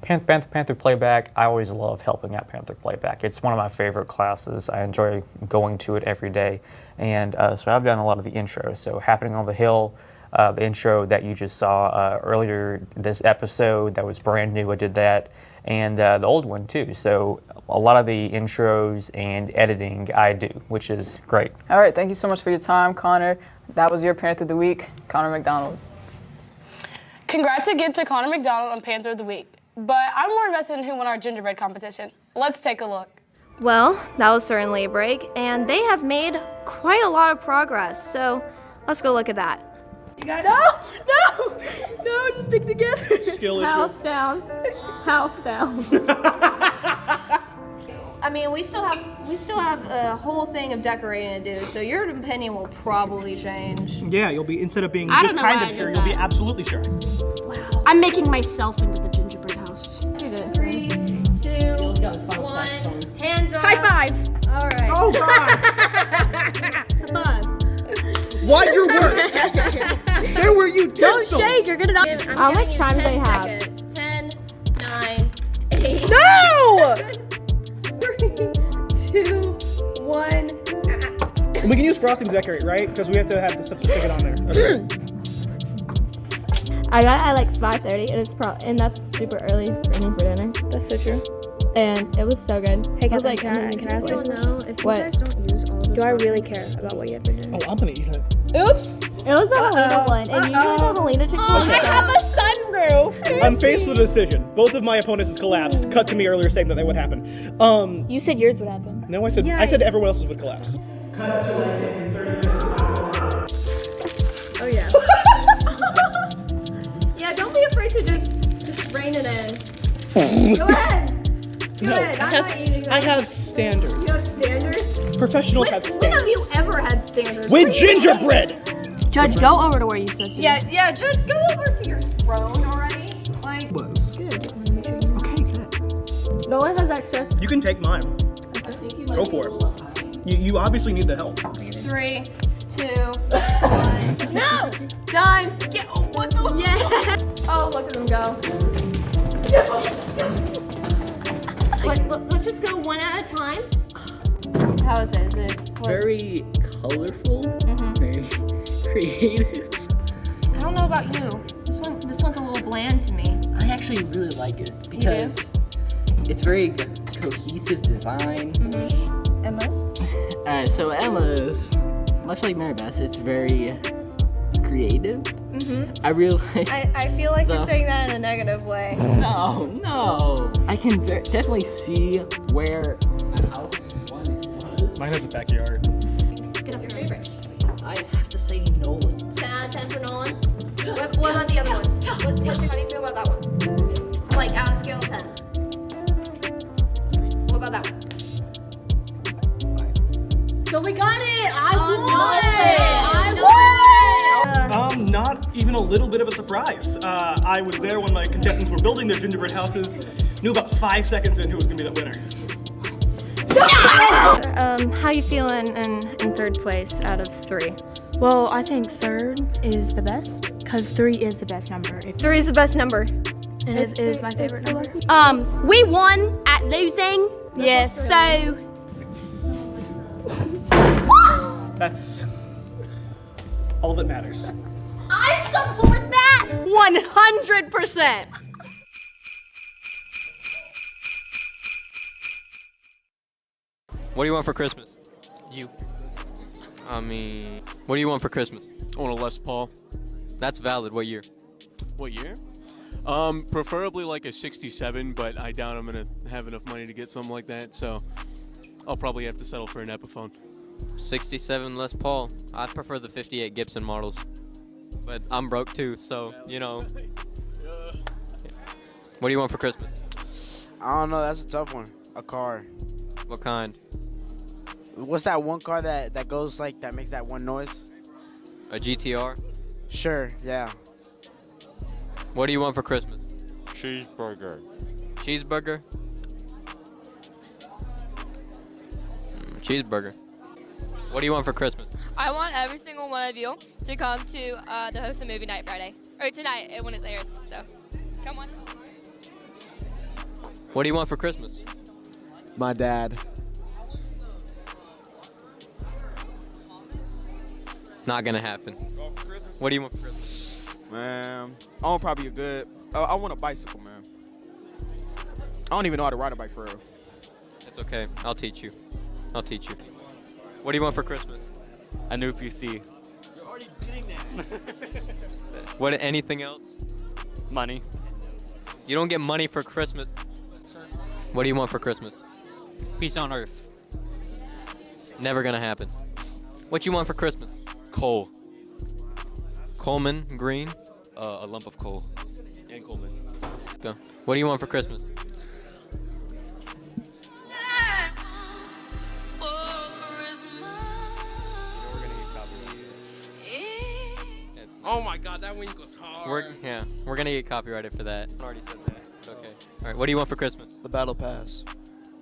Panther Playback, I always love helping out Panther Playback. It's one of my favorite classes. I enjoy going to it every day. And so I've done a lot of the intros. So Happening on the Hill, The intro that you just saw earlier this episode, that was brand new, I did that, and the old one too. So a lot of the intros and editing I do, which is great. All right, thank you so much for your time, Connor. That was your Panther of the Week, Connor McDonald. Congrats again to Connor McDonald on Panther of the Week. But I'm more invested in who won our gingerbread competition. Let's take a look. Well, that was certainly a break, and they have made quite a lot of progress, so let's go look at that. You got no, just stick together. Skill issue. House down. House down. I mean, we still have a whole thing of decorating to do, so your opinion will probably change. Yeah, you'll be, instead of being I just don't know kind why of I sure, did you'll be that. absolutely sure. Wow. I'm making myself into the gingerbread house. 3, 2, 1. Hands up. High five. All right. Oh, God. What your work? There were you Don't shake, you're gonna die. How much time do they have? 10, 9, 8. No! 3, 2, 1. And we can use frosting to decorate, right? Because we have to have the stuff to stick it on there. Okay. I got it at like 5:30, and that's super early for me for dinner. That's so true. And it was so good. Hey, I was Catherine, can I ask you a question? if what? Do I really care about what you have for dinner? Oh, I'm gonna eat it. Oops! It was the Helena one, and usually the Helena chicken I have a sunroof! I'm faced with a decision. Both of my opponents has collapsed. Cut to me earlier saying that they would happen. You said yours would happen. No, I said everyone else's would collapse. Cut to like in 30 minutes. Oh yeah. Yeah, don't be afraid to just rein it in. Go ahead. No, I'm not eating I have standards. You have standards? Professionals have When standards. have you ever had standards? With gingerbread! Judge, go over to where you supposed to be. Yeah, Judge, go over to your throne already. Like, Was. good. Okay, good. No one has access. You can take mine. Go for it. You obviously need the help. 3, 2, 1. No! Done. Get, what the? Yeah. Oh, look at them go. Let's just go one at a time. How is it? Is it Very colorful, very creative. I don't know about you. This one's a little bland to me. I actually really like it because it's very cohesive design. Emma's? So Emma's, much like Maribeth, it's very creative. I really like. I feel like you're the- saying that in a negative way. No. I can definitely see where a house once was. Mine has a backyard. What's your favorite? I'd have to say Nolan. 10 out of 10 for Nolan. What about the other ones? How do you feel about that one? Like, out of scale of 10. What about that one? So we got it! I won! Not even a little bit of a surprise. I was there when my contestants were building their gingerbread houses. Knew about 5 seconds in who was gonna be the winner. How you feeling in third place out of 3? Well, I think third is the best, because 3 is the best number. 3 is the best number. And it is my favorite number. We won at losing. Yes. So, That's all that matters. I support that 100%. What do you want for Christmas? You. I mean, what do you want for Christmas? I want a Les Paul. That's valid. What year? What year? Preferably like a 67, but I doubt I'm gonna have enough money to get something like that, so I'll probably have to settle for an Epiphone. 67 Les Paul. I prefer the 58 Gibson models. But I'm broke too, so, you know. What do you want for Christmas? I don't know, that's a tough one. A car. What kind? What's that one car that goes like, that makes that one noise? A GTR? Sure, yeah. What do you want for Christmas? Cheeseburger. Cheeseburger? Cheeseburger. What do you want for Christmas? I want every single one of you to come to the host of movie night Friday. Or tonight when it airs, so come on. What do you want for Christmas? My dad. Not gonna happen. What do you want for Christmas? Man, I want probably a good. I want a bicycle, man. I don't even know how to ride a bike for real. It's okay. I'll teach you. I'll teach you. What do you want for Christmas? A new PC. You're already getting that. What? Anything else? Money. You don't get money for Christmas. What do you want for Christmas? Peace on earth. Never gonna happen. What you want for Christmas? Coal. Coleman Green. A lump of coal. And Coleman. Go. What do you want for Christmas? Oh my God, that wing goes hard. We're gonna get copyrighted for that. I already said that. It's okay. All right. What do you want for Christmas? The Battle Pass.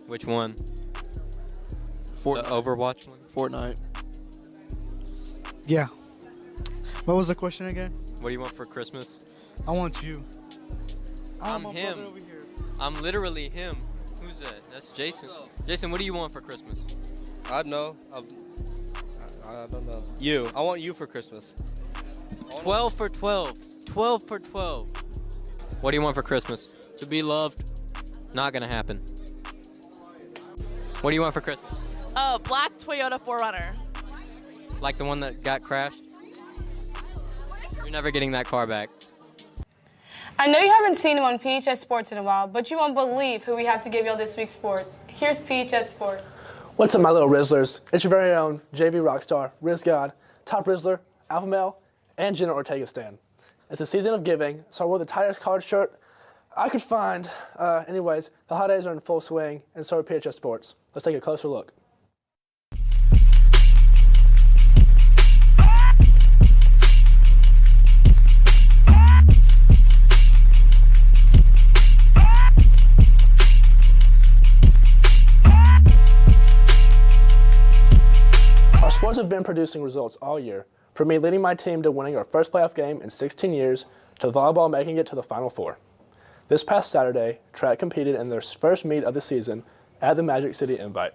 Which one? The Overwatch one? Fortnite. Yeah. What was the question again? What do you want for Christmas? I want you. I'm him. I'm literally him. Who's that? That's Jason. Jason, what do you want for Christmas? I don't know. I don't know. You. I want you for Christmas. 12 for 12. 12 for 12. What do you want for Christmas? To be loved. Not gonna happen. What do you want for Christmas? Black Toyota 4Runner. Like the one that got crashed? You're never getting that car back. I know you haven't seen him on PHS Sports in a while, but you won't believe who we have to give y'all this week's sports. Here's PHS Sports. What's up, my little Rizzlers? It's your very own JV Rockstar, Riz God, Top Rizzler, Alpha Male, and Jenna Ortega Stan. It's the season of giving, so I wore the tightest collared shirt I could find. Anyways, the holidays are in full swing, and so are PHS Sports. Let's take a closer look. Our sports have been producing results all year, from me leading my team to winning our first playoff game in 16 years, to volleyball making it to the Final Four. This past Saturday, track competed in their first meet of the season at the Magic City Invite.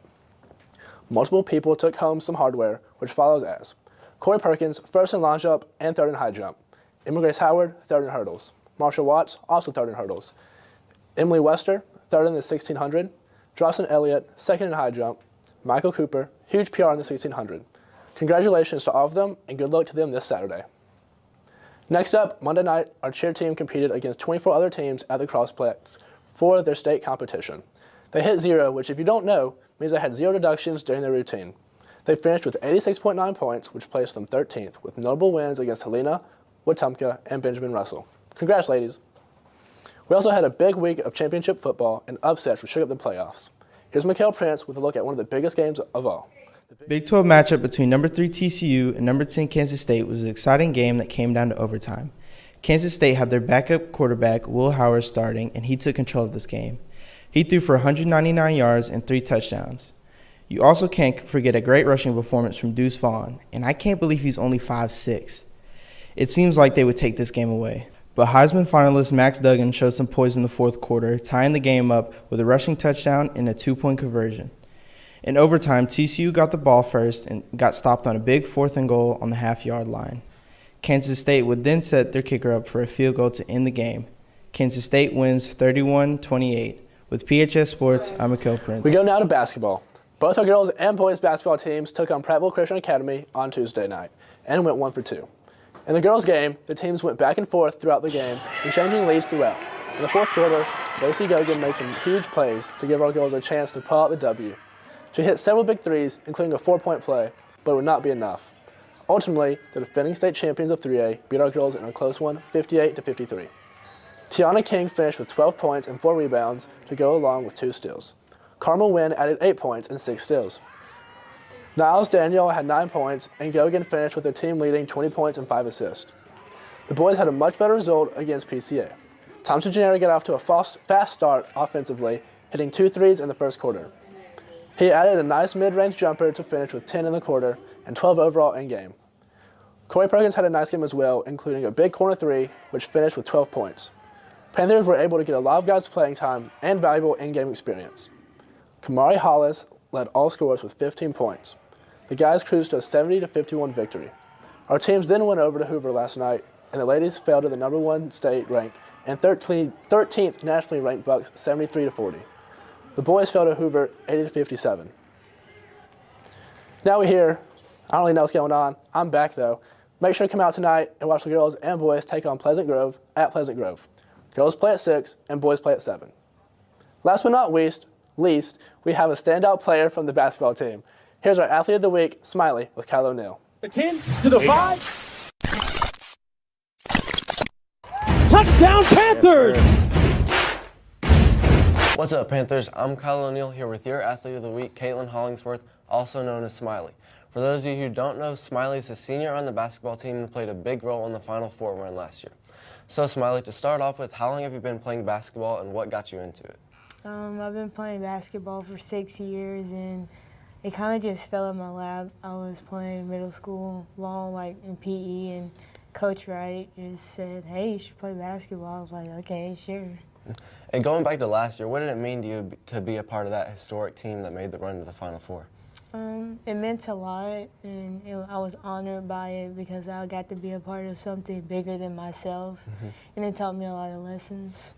Multiple people took home some hardware, which follows as: Corey Perkins, first in long jump and third in high jump; Emma Grace Howard, third in hurdles; Marsha Watts, also third in hurdles; Emily Wester, third in the 1600; Jocelyn Elliott, second in high jump; Michael Cooper, huge PR in the 1600. Congratulations to all of them, and good luck to them this Saturday. Next up, Monday night, our cheer team competed against 24 other teams at the Crossplex for their state competition. They hit 0, which if you don't know, means they had 0 deductions during their routine. They finished with 86.9 points, which placed them 13th, with notable wins against Helena, Wetumpka, and Benjamin Russell. Congrats, ladies. We also had a big week of championship football and upsets which shook up the playoffs. Here's Mikael Prince with a look at one of the biggest games of all. Big 12 matchup between number 3 TCU and number 10 Kansas State was an exciting game that came down to overtime. Kansas State had their backup quarterback, Will Howard, starting, and he took control of this game. He threw for 199 yards and 3 touchdowns. You also can't forget a great rushing performance from Deuce Vaughn, and I can't believe he's only 5'6". It seems like they would take this game away. But Heisman finalist Max Duggan showed some poise in the fourth quarter, tying the game up with a rushing touchdown and a 2-point conversion. In overtime, TCU got the ball first and got stopped on a big 4th and goal on the half-yard line. Kansas State would then set their kicker up for a field goal to end the game. Kansas State wins 31-28. With PHS Sports, I'm Mikael Prince. We go now to basketball. Both our girls and boys basketball teams took on Prattville Christian Academy on Tuesday night and went 1 for 2. In the girls' game, the teams went back and forth throughout the game, exchanging leads throughout. In the fourth quarter, Lacey Gogan made some huge plays to give our girls a chance to pull out the W. She hit several big threes, including a 4-point play, but it would not be enough. Ultimately, the defending state champions of 3A beat our girls in a close one, 58-53. Tiana King finished with 12 points and 4 rebounds to go along with 2 steals. Carmel Wynn added 8 points and 6 steals. Niles Daniel had 9 points, and Gogan finished with their team leading 20 points and 5 assists. The boys had a much better result against PCA. Thompson Jr. got off to a fast start offensively, hitting 2 threes in the first quarter. He added a nice mid-range jumper to finish with 10 in the quarter and 12 overall in-game. Corey Perkins had a nice game as well, including a big corner 3, which finished with 12 points. Panthers were able to get a lot of guys playing time and valuable in-game experience. Kamari Hollis led all scorers with 15 points. The guys cruised to a 70-51 victory. Our teams then went over to Hoover last night and the ladies fell to the number 1 state ranked and 13th nationally ranked Bucks 73-40. The boys fell to Hoover 80-57. Now we're here. I don't really know what's going on. I'm back though. Make sure to come out tonight and watch the girls and boys take on Pleasant Grove at Pleasant Grove. Girls play at 6 and boys play at 7. Last but not least, we have a standout player from the basketball team. Here's our Athlete of the Week, Smiley, with Kyle O'Neill. The 10 to the 5. Touchdown Panthers! What's up, Panthers? I'm Kyle O'Neill here with your Athlete of the Week, Caitlin Hollingsworth, also known as Smiley. For those of you who don't know, Smiley's a senior on the basketball team and played a big role in the Final Four run last year. So, Smiley, to start off with, how long have you been playing basketball and what got you into it? I've been playing basketball for 6 years, and it kind of just fell in my lap. I was playing middle school ball, like in PE, and Coach Wright just said, "Hey, you should play basketball." I was like, "Okay, sure." And going back to last year, what did it mean to you to be a part of that historic team that made the run to the Final Four? It meant a lot, and I was honored by it because I got to be a part of something bigger than myself, and it taught me a lot of lessons.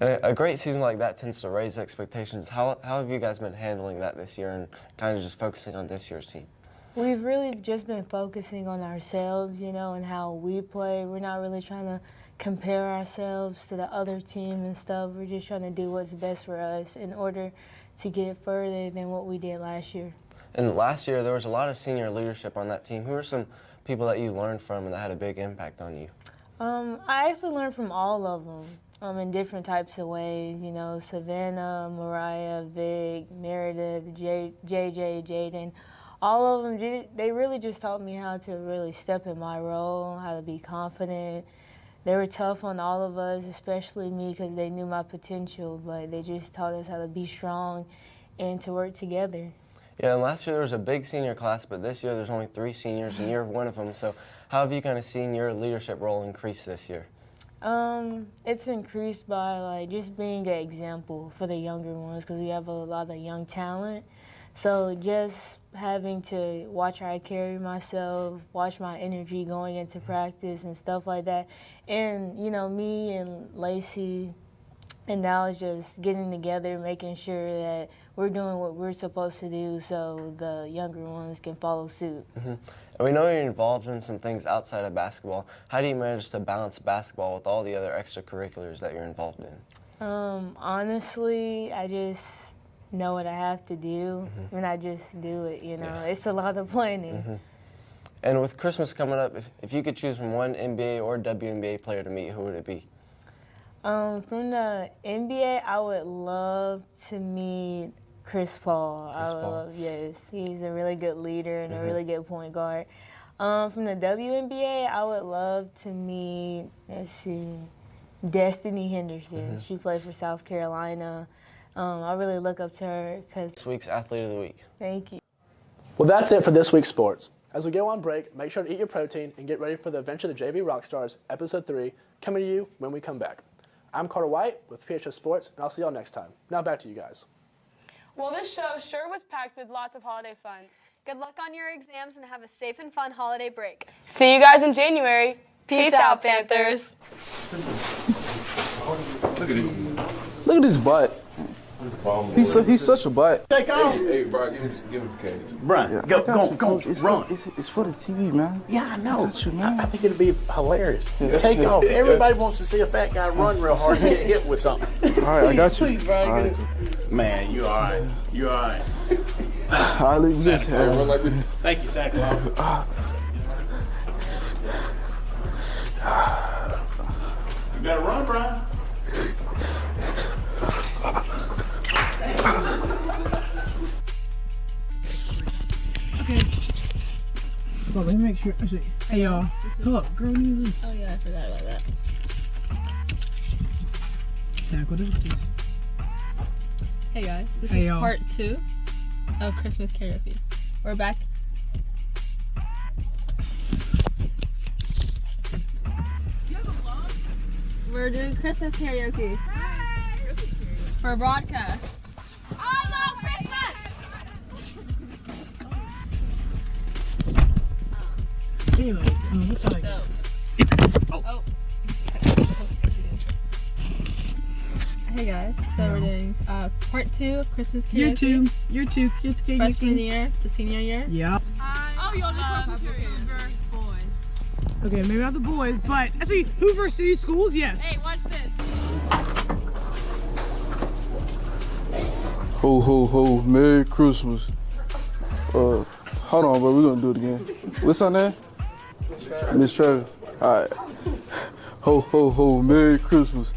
And a great season like that tends to raise expectations. How have you guys been handling that this year and kind of just focusing on this year's team? We've really just been focusing on ourselves, and how we play. We're not really trying to compare ourselves to the other team and stuff. We're just trying to do what's best for us in order to get further than what we did last year. And last year, there was a lot of senior leadership on that team. Who are some people that you learned from and that had a big impact on you? I actually learned from all of them in different types of ways. Savannah, Mariah, Vic, Meredith, JJ, Jaden. All of them, they really just taught me how to really step in my role, how to be confident. They were tough on all of us, especially me, because they knew my potential, but they just taught us how to be strong and to work together. Yeah, and last year there was a big senior class, but this year there's only 3 seniors, and you're one of them. So how have you kind of seen your leadership role increase this year? It's increased by just being an example for the younger ones, because we have a lot of young talent. So just having to watch how I carry myself, watch my energy going into practice and stuff like that. And, me and Lacey and now it's just getting together, making sure that we're doing what we're supposed to do so the younger ones can follow suit. And we know you're involved in some things outside of basketball. How do you manage to balance basketball with all the other extracurriculars that you're involved in? Honestly, I just know what I have to do, and I just do it, It's a lot of planning. And with Christmas coming up, if you could choose from one NBA or WNBA player to meet, who would it be? From the NBA, I would love to meet Chris Paul. Yes, he's a really good leader and a really good point guard. From the WNBA, I would love to meet, Destiny Henderson. She played for South Carolina. I really look up to her because... This week's Athlete of the Week. Thank you. Well, that's it for this week's sports. As we go on break, make sure to eat your protein and get ready for the Adventure of the JV Rockstars, Episode 3, coming to you when we come back. I'm Carter White with PHS Sports, and I'll see y'all next time. Now back to you guys. Well, this show sure was packed with lots of holiday fun. Good luck on your exams and have a safe and fun holiday break. See you guys in January. Peace out, Panthers. Look at his butt. He's such a butt. Take off. Hey, bro, give him the cage. Brian, Yeah. go, run. It's for the TV, man. Yeah, I know. Got you, man. I think it'd be hilarious. Take off. Everybody wants to see a fat guy run real hard and get hit with something. All right, I got you. Please, Brian, All right. Man, you all right. You all right. I'll leave this. Thank you, Santa Claus. You better run, Brian. Okay. Hold on, let me make sure. Hey, y'all. Look, girl, need this. Oh, yeah, I forgot about that. Tackle this, please. Hey, guys. This Hey, is y'all. part 2 of Christmas karaoke. We're back. We're doing Christmas karaoke. For a broadcast. I love Christmas! Anyways, let's try again. Oh. Hey guys, so we're doing part 2 of Christmas karaoke. Year two, Kids karaoke. Freshman year to senior year. Yeah. Oh, you all just Hoover boys. Okay, maybe not the boys, but actually, Hoover City Schools, yes. Hey, watch this. Ho, ho, ho, Merry Christmas. Hold on, bro, we're gonna do it again. What's her name? Miss Travis. All right. Ho, ho, ho, Merry Christmas.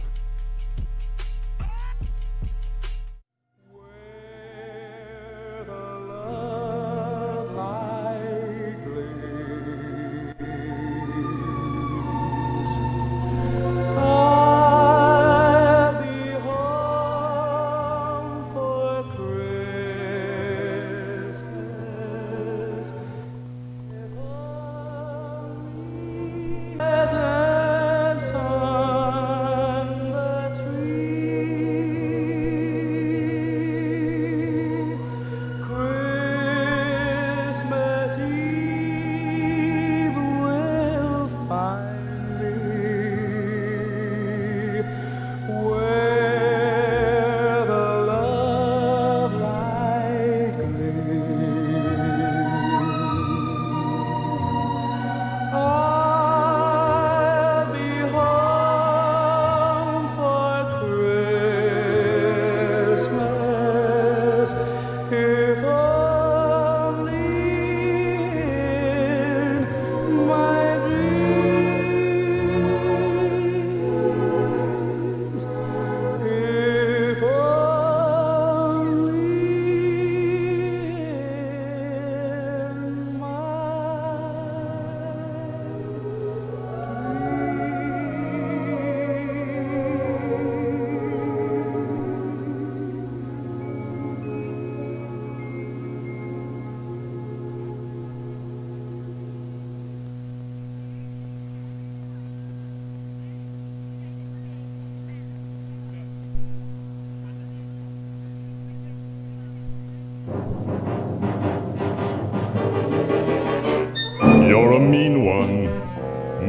You're a mean one,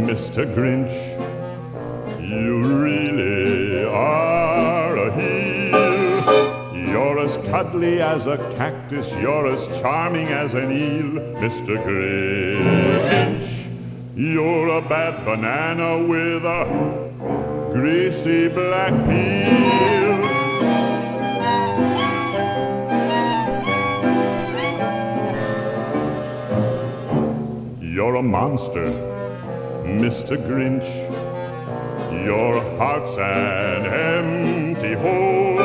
Mr. Grinch. You really are a heel. You're as cuddly as a cactus. You're as charming as an eel, Mr. Grinch. You're a bad banana with a greasy black peel. You're a monster, Mr. Grinch. Your heart's an empty hole.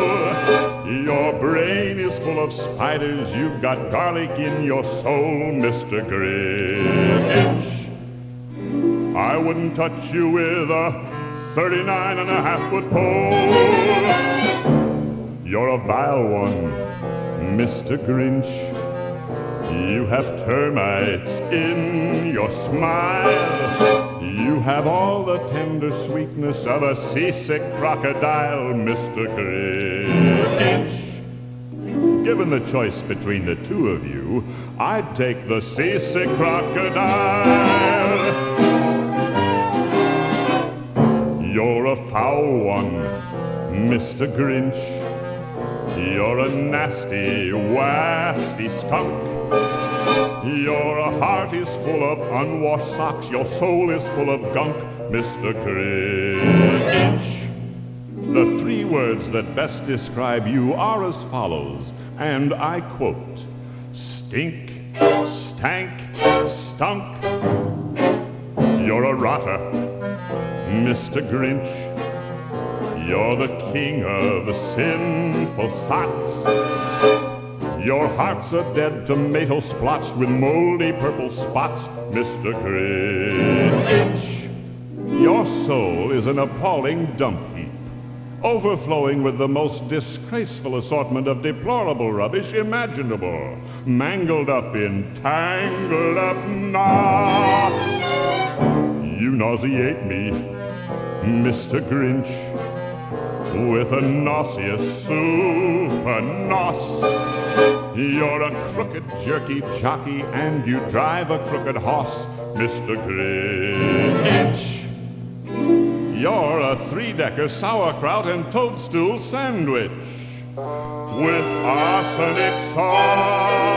Your brain is full of spiders. You've got garlic in your soul, Mr. Grinch. I wouldn't touch you with a 39.5-foot pole. You're a vile one, Mr. Grinch. You have termites in your smile. You have all the tender sweetness of a seasick crocodile, Mr. Grinch. Given the choice between the two of you, I'd take the seasick crocodile. You're a foul one, Mr. Grinch. You're a nasty, wasty skunk. Your heart is full of unwashed socks. Your soul is full of gunk, Mr. Grinch. The three words that best describe you are as follows, and I quote: stink, stank, stunk. You're a rotter, Mr. Grinch. You're the king of sinful sots. Your heart's a dead tomato splotched with moldy purple spots, Mr. Grinch. Your soul is an appalling dump heap, overflowing with the most disgraceful assortment of deplorable rubbish imaginable, mangled up in tangled up knots. You nauseate me, Mr. Grinch, with a nauseous super nos. You're a crooked jerky jockey and you drive a crooked horse, Mr. Grinch. You're a three-decker sauerkraut and toadstool sandwich with arsenic sauce.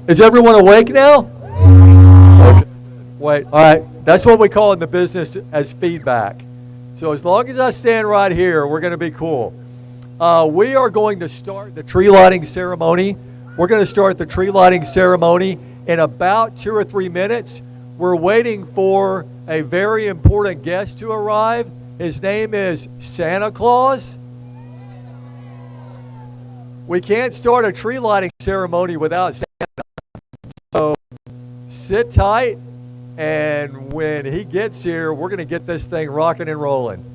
Is everyone awake now? Okay. Wait, all right. That's what we call in the business as feedback. So as long as I stand right here, we're going to be cool. We are going to start the tree lighting ceremony. We're going to start the tree lighting ceremony in about 2 or 3 minutes. We're waiting for a very important guest to arrive. His name is Santa Claus. We can't start a tree lighting ceremony without Santa. So sit tight, and when he gets here, we're going to get this thing rocking and rolling.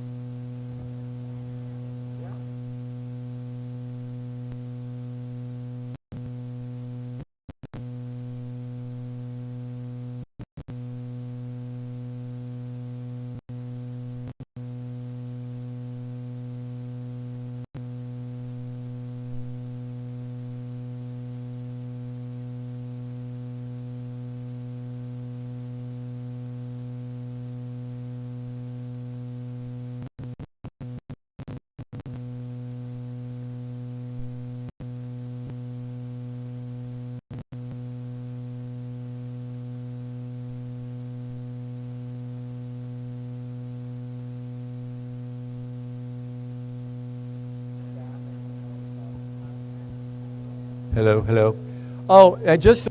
Hello, hello. Oh, and just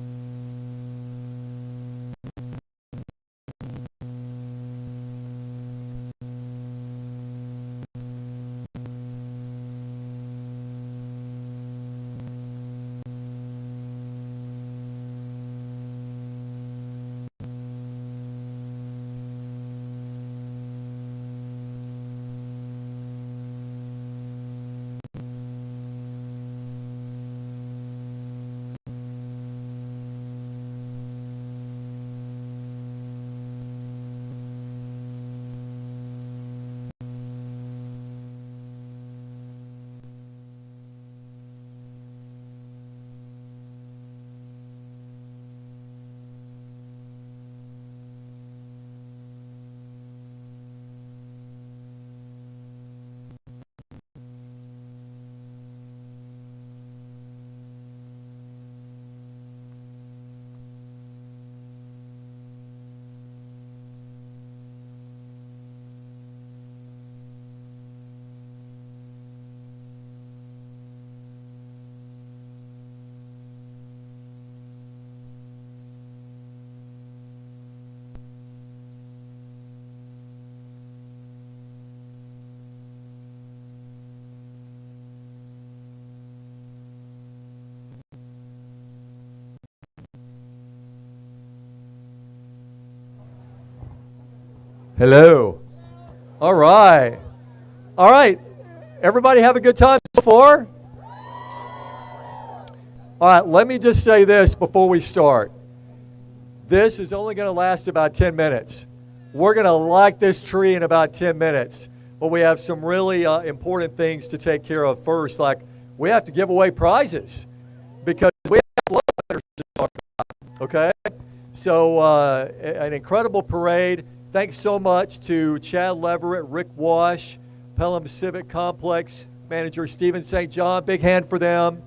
hello. All right. All right. Everybody have a good time so far? All right, let me just say this before we start. This is only going to last about 10 minutes. We're going to light this tree in about 10 minutes, but we have some really important things to take care of first, like we have to give away prizes because we have love letters to talk about, okay? So an incredible parade. Thanks so much to Chad Leverett, Rick Wash, Pelham Civic Complex Manager Stephen St. John. Big hand for them.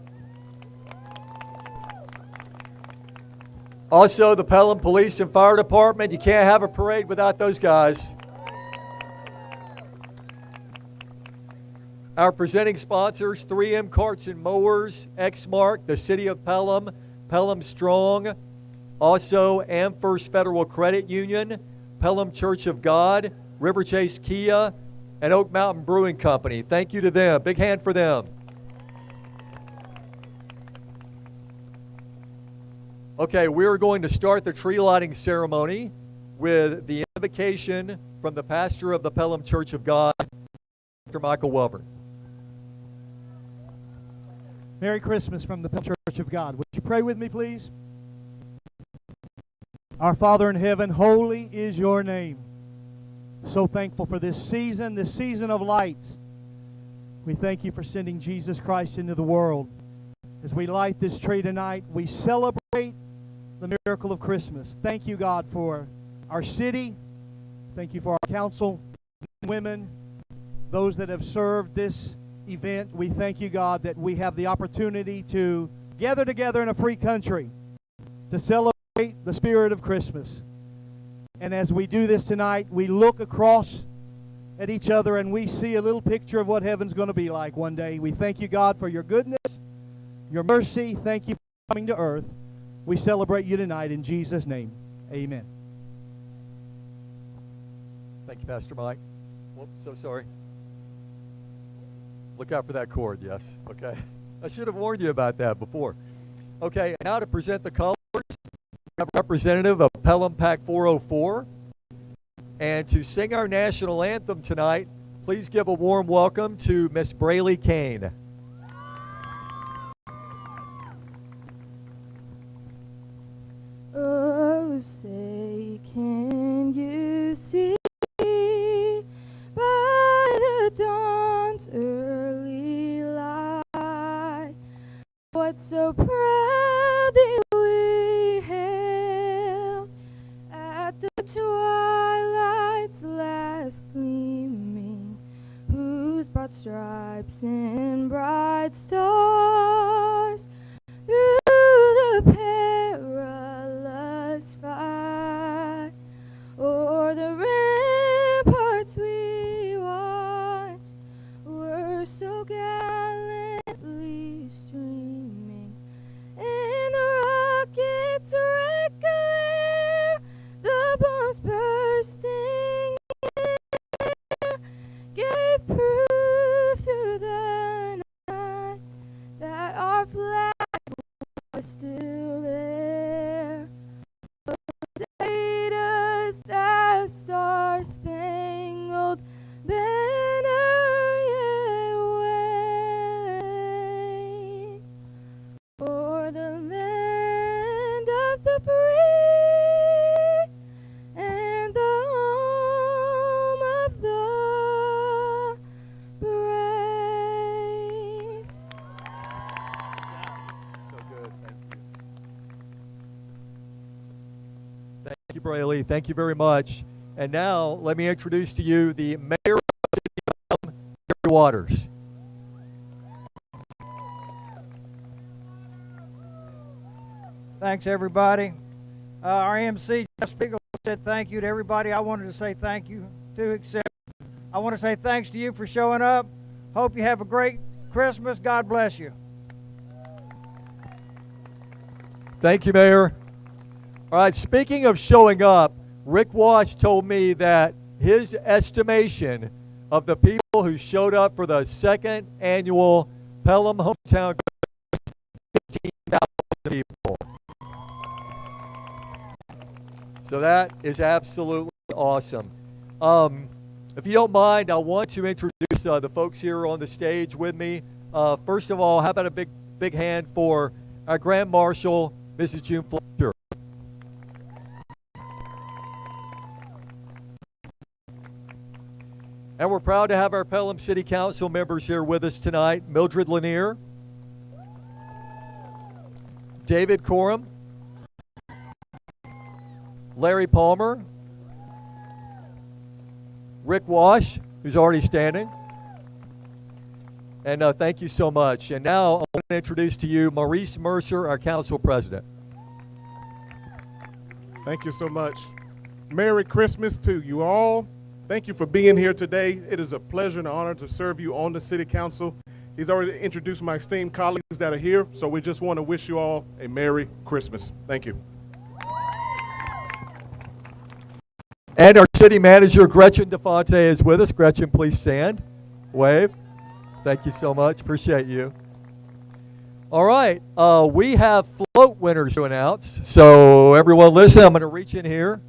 Also, the Pelham Police and Fire Department. You can't have a parade without those guys. Our presenting sponsors, 3M Karts and Mowers, Exmark, the City of Pelham, Pelham Strong, also AmFirst Federal Credit Union, Pelham Church of God, River Chase Kia, and Oak Mountain Brewing Company. Thank you to them. Big hand for them. Okay, we're going to start the tree lighting ceremony with the invocation from the pastor of the Pelham Church of God, Dr. Michael Welburn. Merry Christmas from the Pelham Church of God. Would you pray with me, please? Our Father in heaven, holy is your name. So thankful for this season of light. We thank you for sending Jesus Christ into the world. As we light this tree tonight, we celebrate the miracle of Christmas. Thank you, God, for our city. Thank you for our council, women, those that have served this event. We thank you, God, that we have the opportunity to gather together in a free country to celebrate the spirit of Christmas. And as we do this tonight, we look across at each other and we see a little picture of what heaven's going to be like one day. We thank you, God, for your goodness, your mercy. Thank you for coming to earth. We celebrate you tonight in Jesus' name. Amen. Thank you, Pastor Mike. Whoops, so sorry. Look out for that cord, yes. Okay. I should have warned you about that before. Okay, now to present the colors, we have a representative of Pelham Pack 404. And to sing our national anthem tonight, please give a warm welcome to Miss Braley Kane. Oh, say, can you see by the dawn's early light what so proudly we hailed at the twilight's last gleaming, whose broad stripes and bright stars through the perilous fight o'er the ramparts we watched were so gallantly streaming, and the rockets' red glare, the bombs bursting in air, gave proof through the night that our flag was still there. Say does that star-spangled banner yet wave o'er the land of the free and the home of the brave? So good, thank you. Thank you, Braley. Thank you very much. And now, let me introduce to you the Mayor of the City of Pelham, Gary Waters. Thanks, everybody. Our MC, Jeff Spiegel, said thank you to everybody. I wanted to say thank you to, except I want to say thanks to you for showing up. Hope you have a great Christmas. God bless you. Thank you, Mayor. All right, speaking of showing up, Rick Wash told me that his estimation of the people who showed up for the second annual Pelham Hometown was 15,000 people. So that is absolutely awesome. If you don't mind, I want to introduce the folks here on the stage with me. First of all, how about a big hand for our Grand Marshal, Mrs. June Fletcher. And we're proud to have our Pelham City Council members here with us tonight. Mildred Lanier, David Coram, Larry Palmer, Rick Wash, who's already standing. And thank you so much. And now I want to introduce to you Maurice Mercer, our council president. Thank you so much. Merry Christmas to you all. Thank you for being here today. It is a pleasure and honor to serve you on the City Council. He's already introduced my esteemed colleagues that are here, so we just want to wish you all a Merry Christmas. Thank you. And our city manager, Gretchen DeFonte, is with us. Gretchen, please stand. Wave. Thank you so much. Appreciate you. All right, we have float winners to announce. So everyone listen, I'm going to reach in here.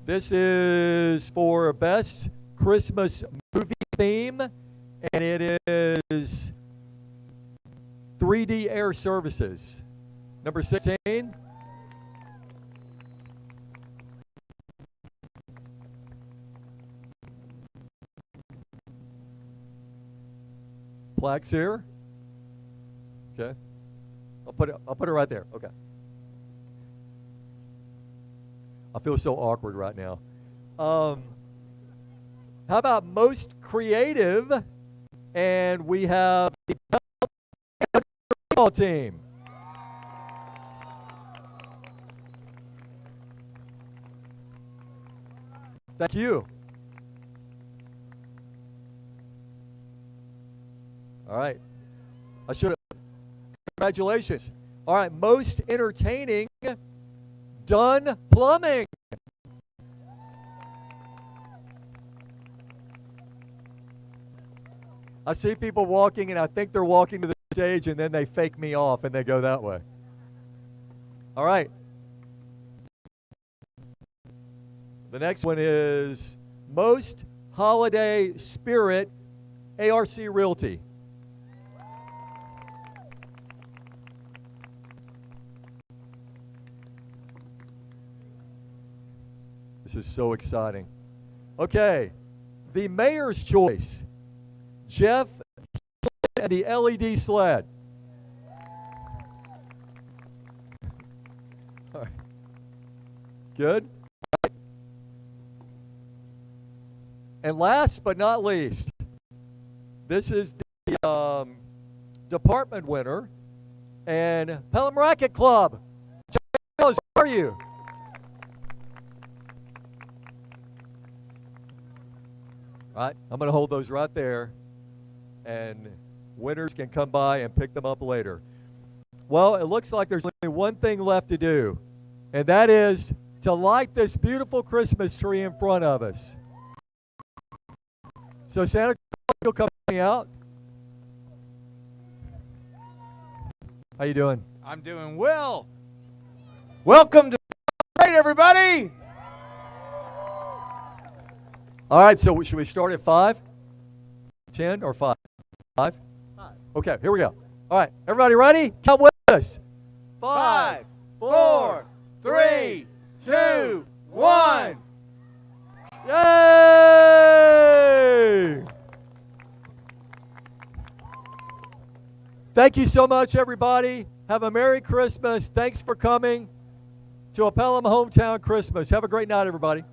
This is for Best Christmas Movie Theme, and it is 3D Air Services. Number 16. Plaques here. Okay. I'll put it right there. Okay. I feel so awkward right now. How about most creative? And we have the basketball team. Thank you. All right. I should have. Congratulations. All right. Most entertaining, Dunn Plumbing. I see people walking, and I think they're walking to the stage, and then they fake me off, and they go that way. All right. The next one is Most Holiday Spirit, ARC Realty. This is so exciting. Okay, the mayor's choice, Jeff and the LED sled. All right. Good. And last but not least, this is the department winner and Pelham Racket Club. How are you? All right, I'm going to hold those right there, and winners can come by and pick them up later. Well, it looks like there's only one thing left to do, and that is to light this beautiful Christmas tree in front of us. So Santa Claus will come out. How you doing? I'm doing well. Welcome to everybody. All right, so should we start at 5, 10, or 5? 5? 5. Okay, here we go. All right, everybody ready? Count with us. 5, 4, 3, 2, 1. Yay! Thank you so much, everybody. Have a Merry Christmas. Thanks for coming to a Pelham Hometown Christmas. Have a great night, everybody.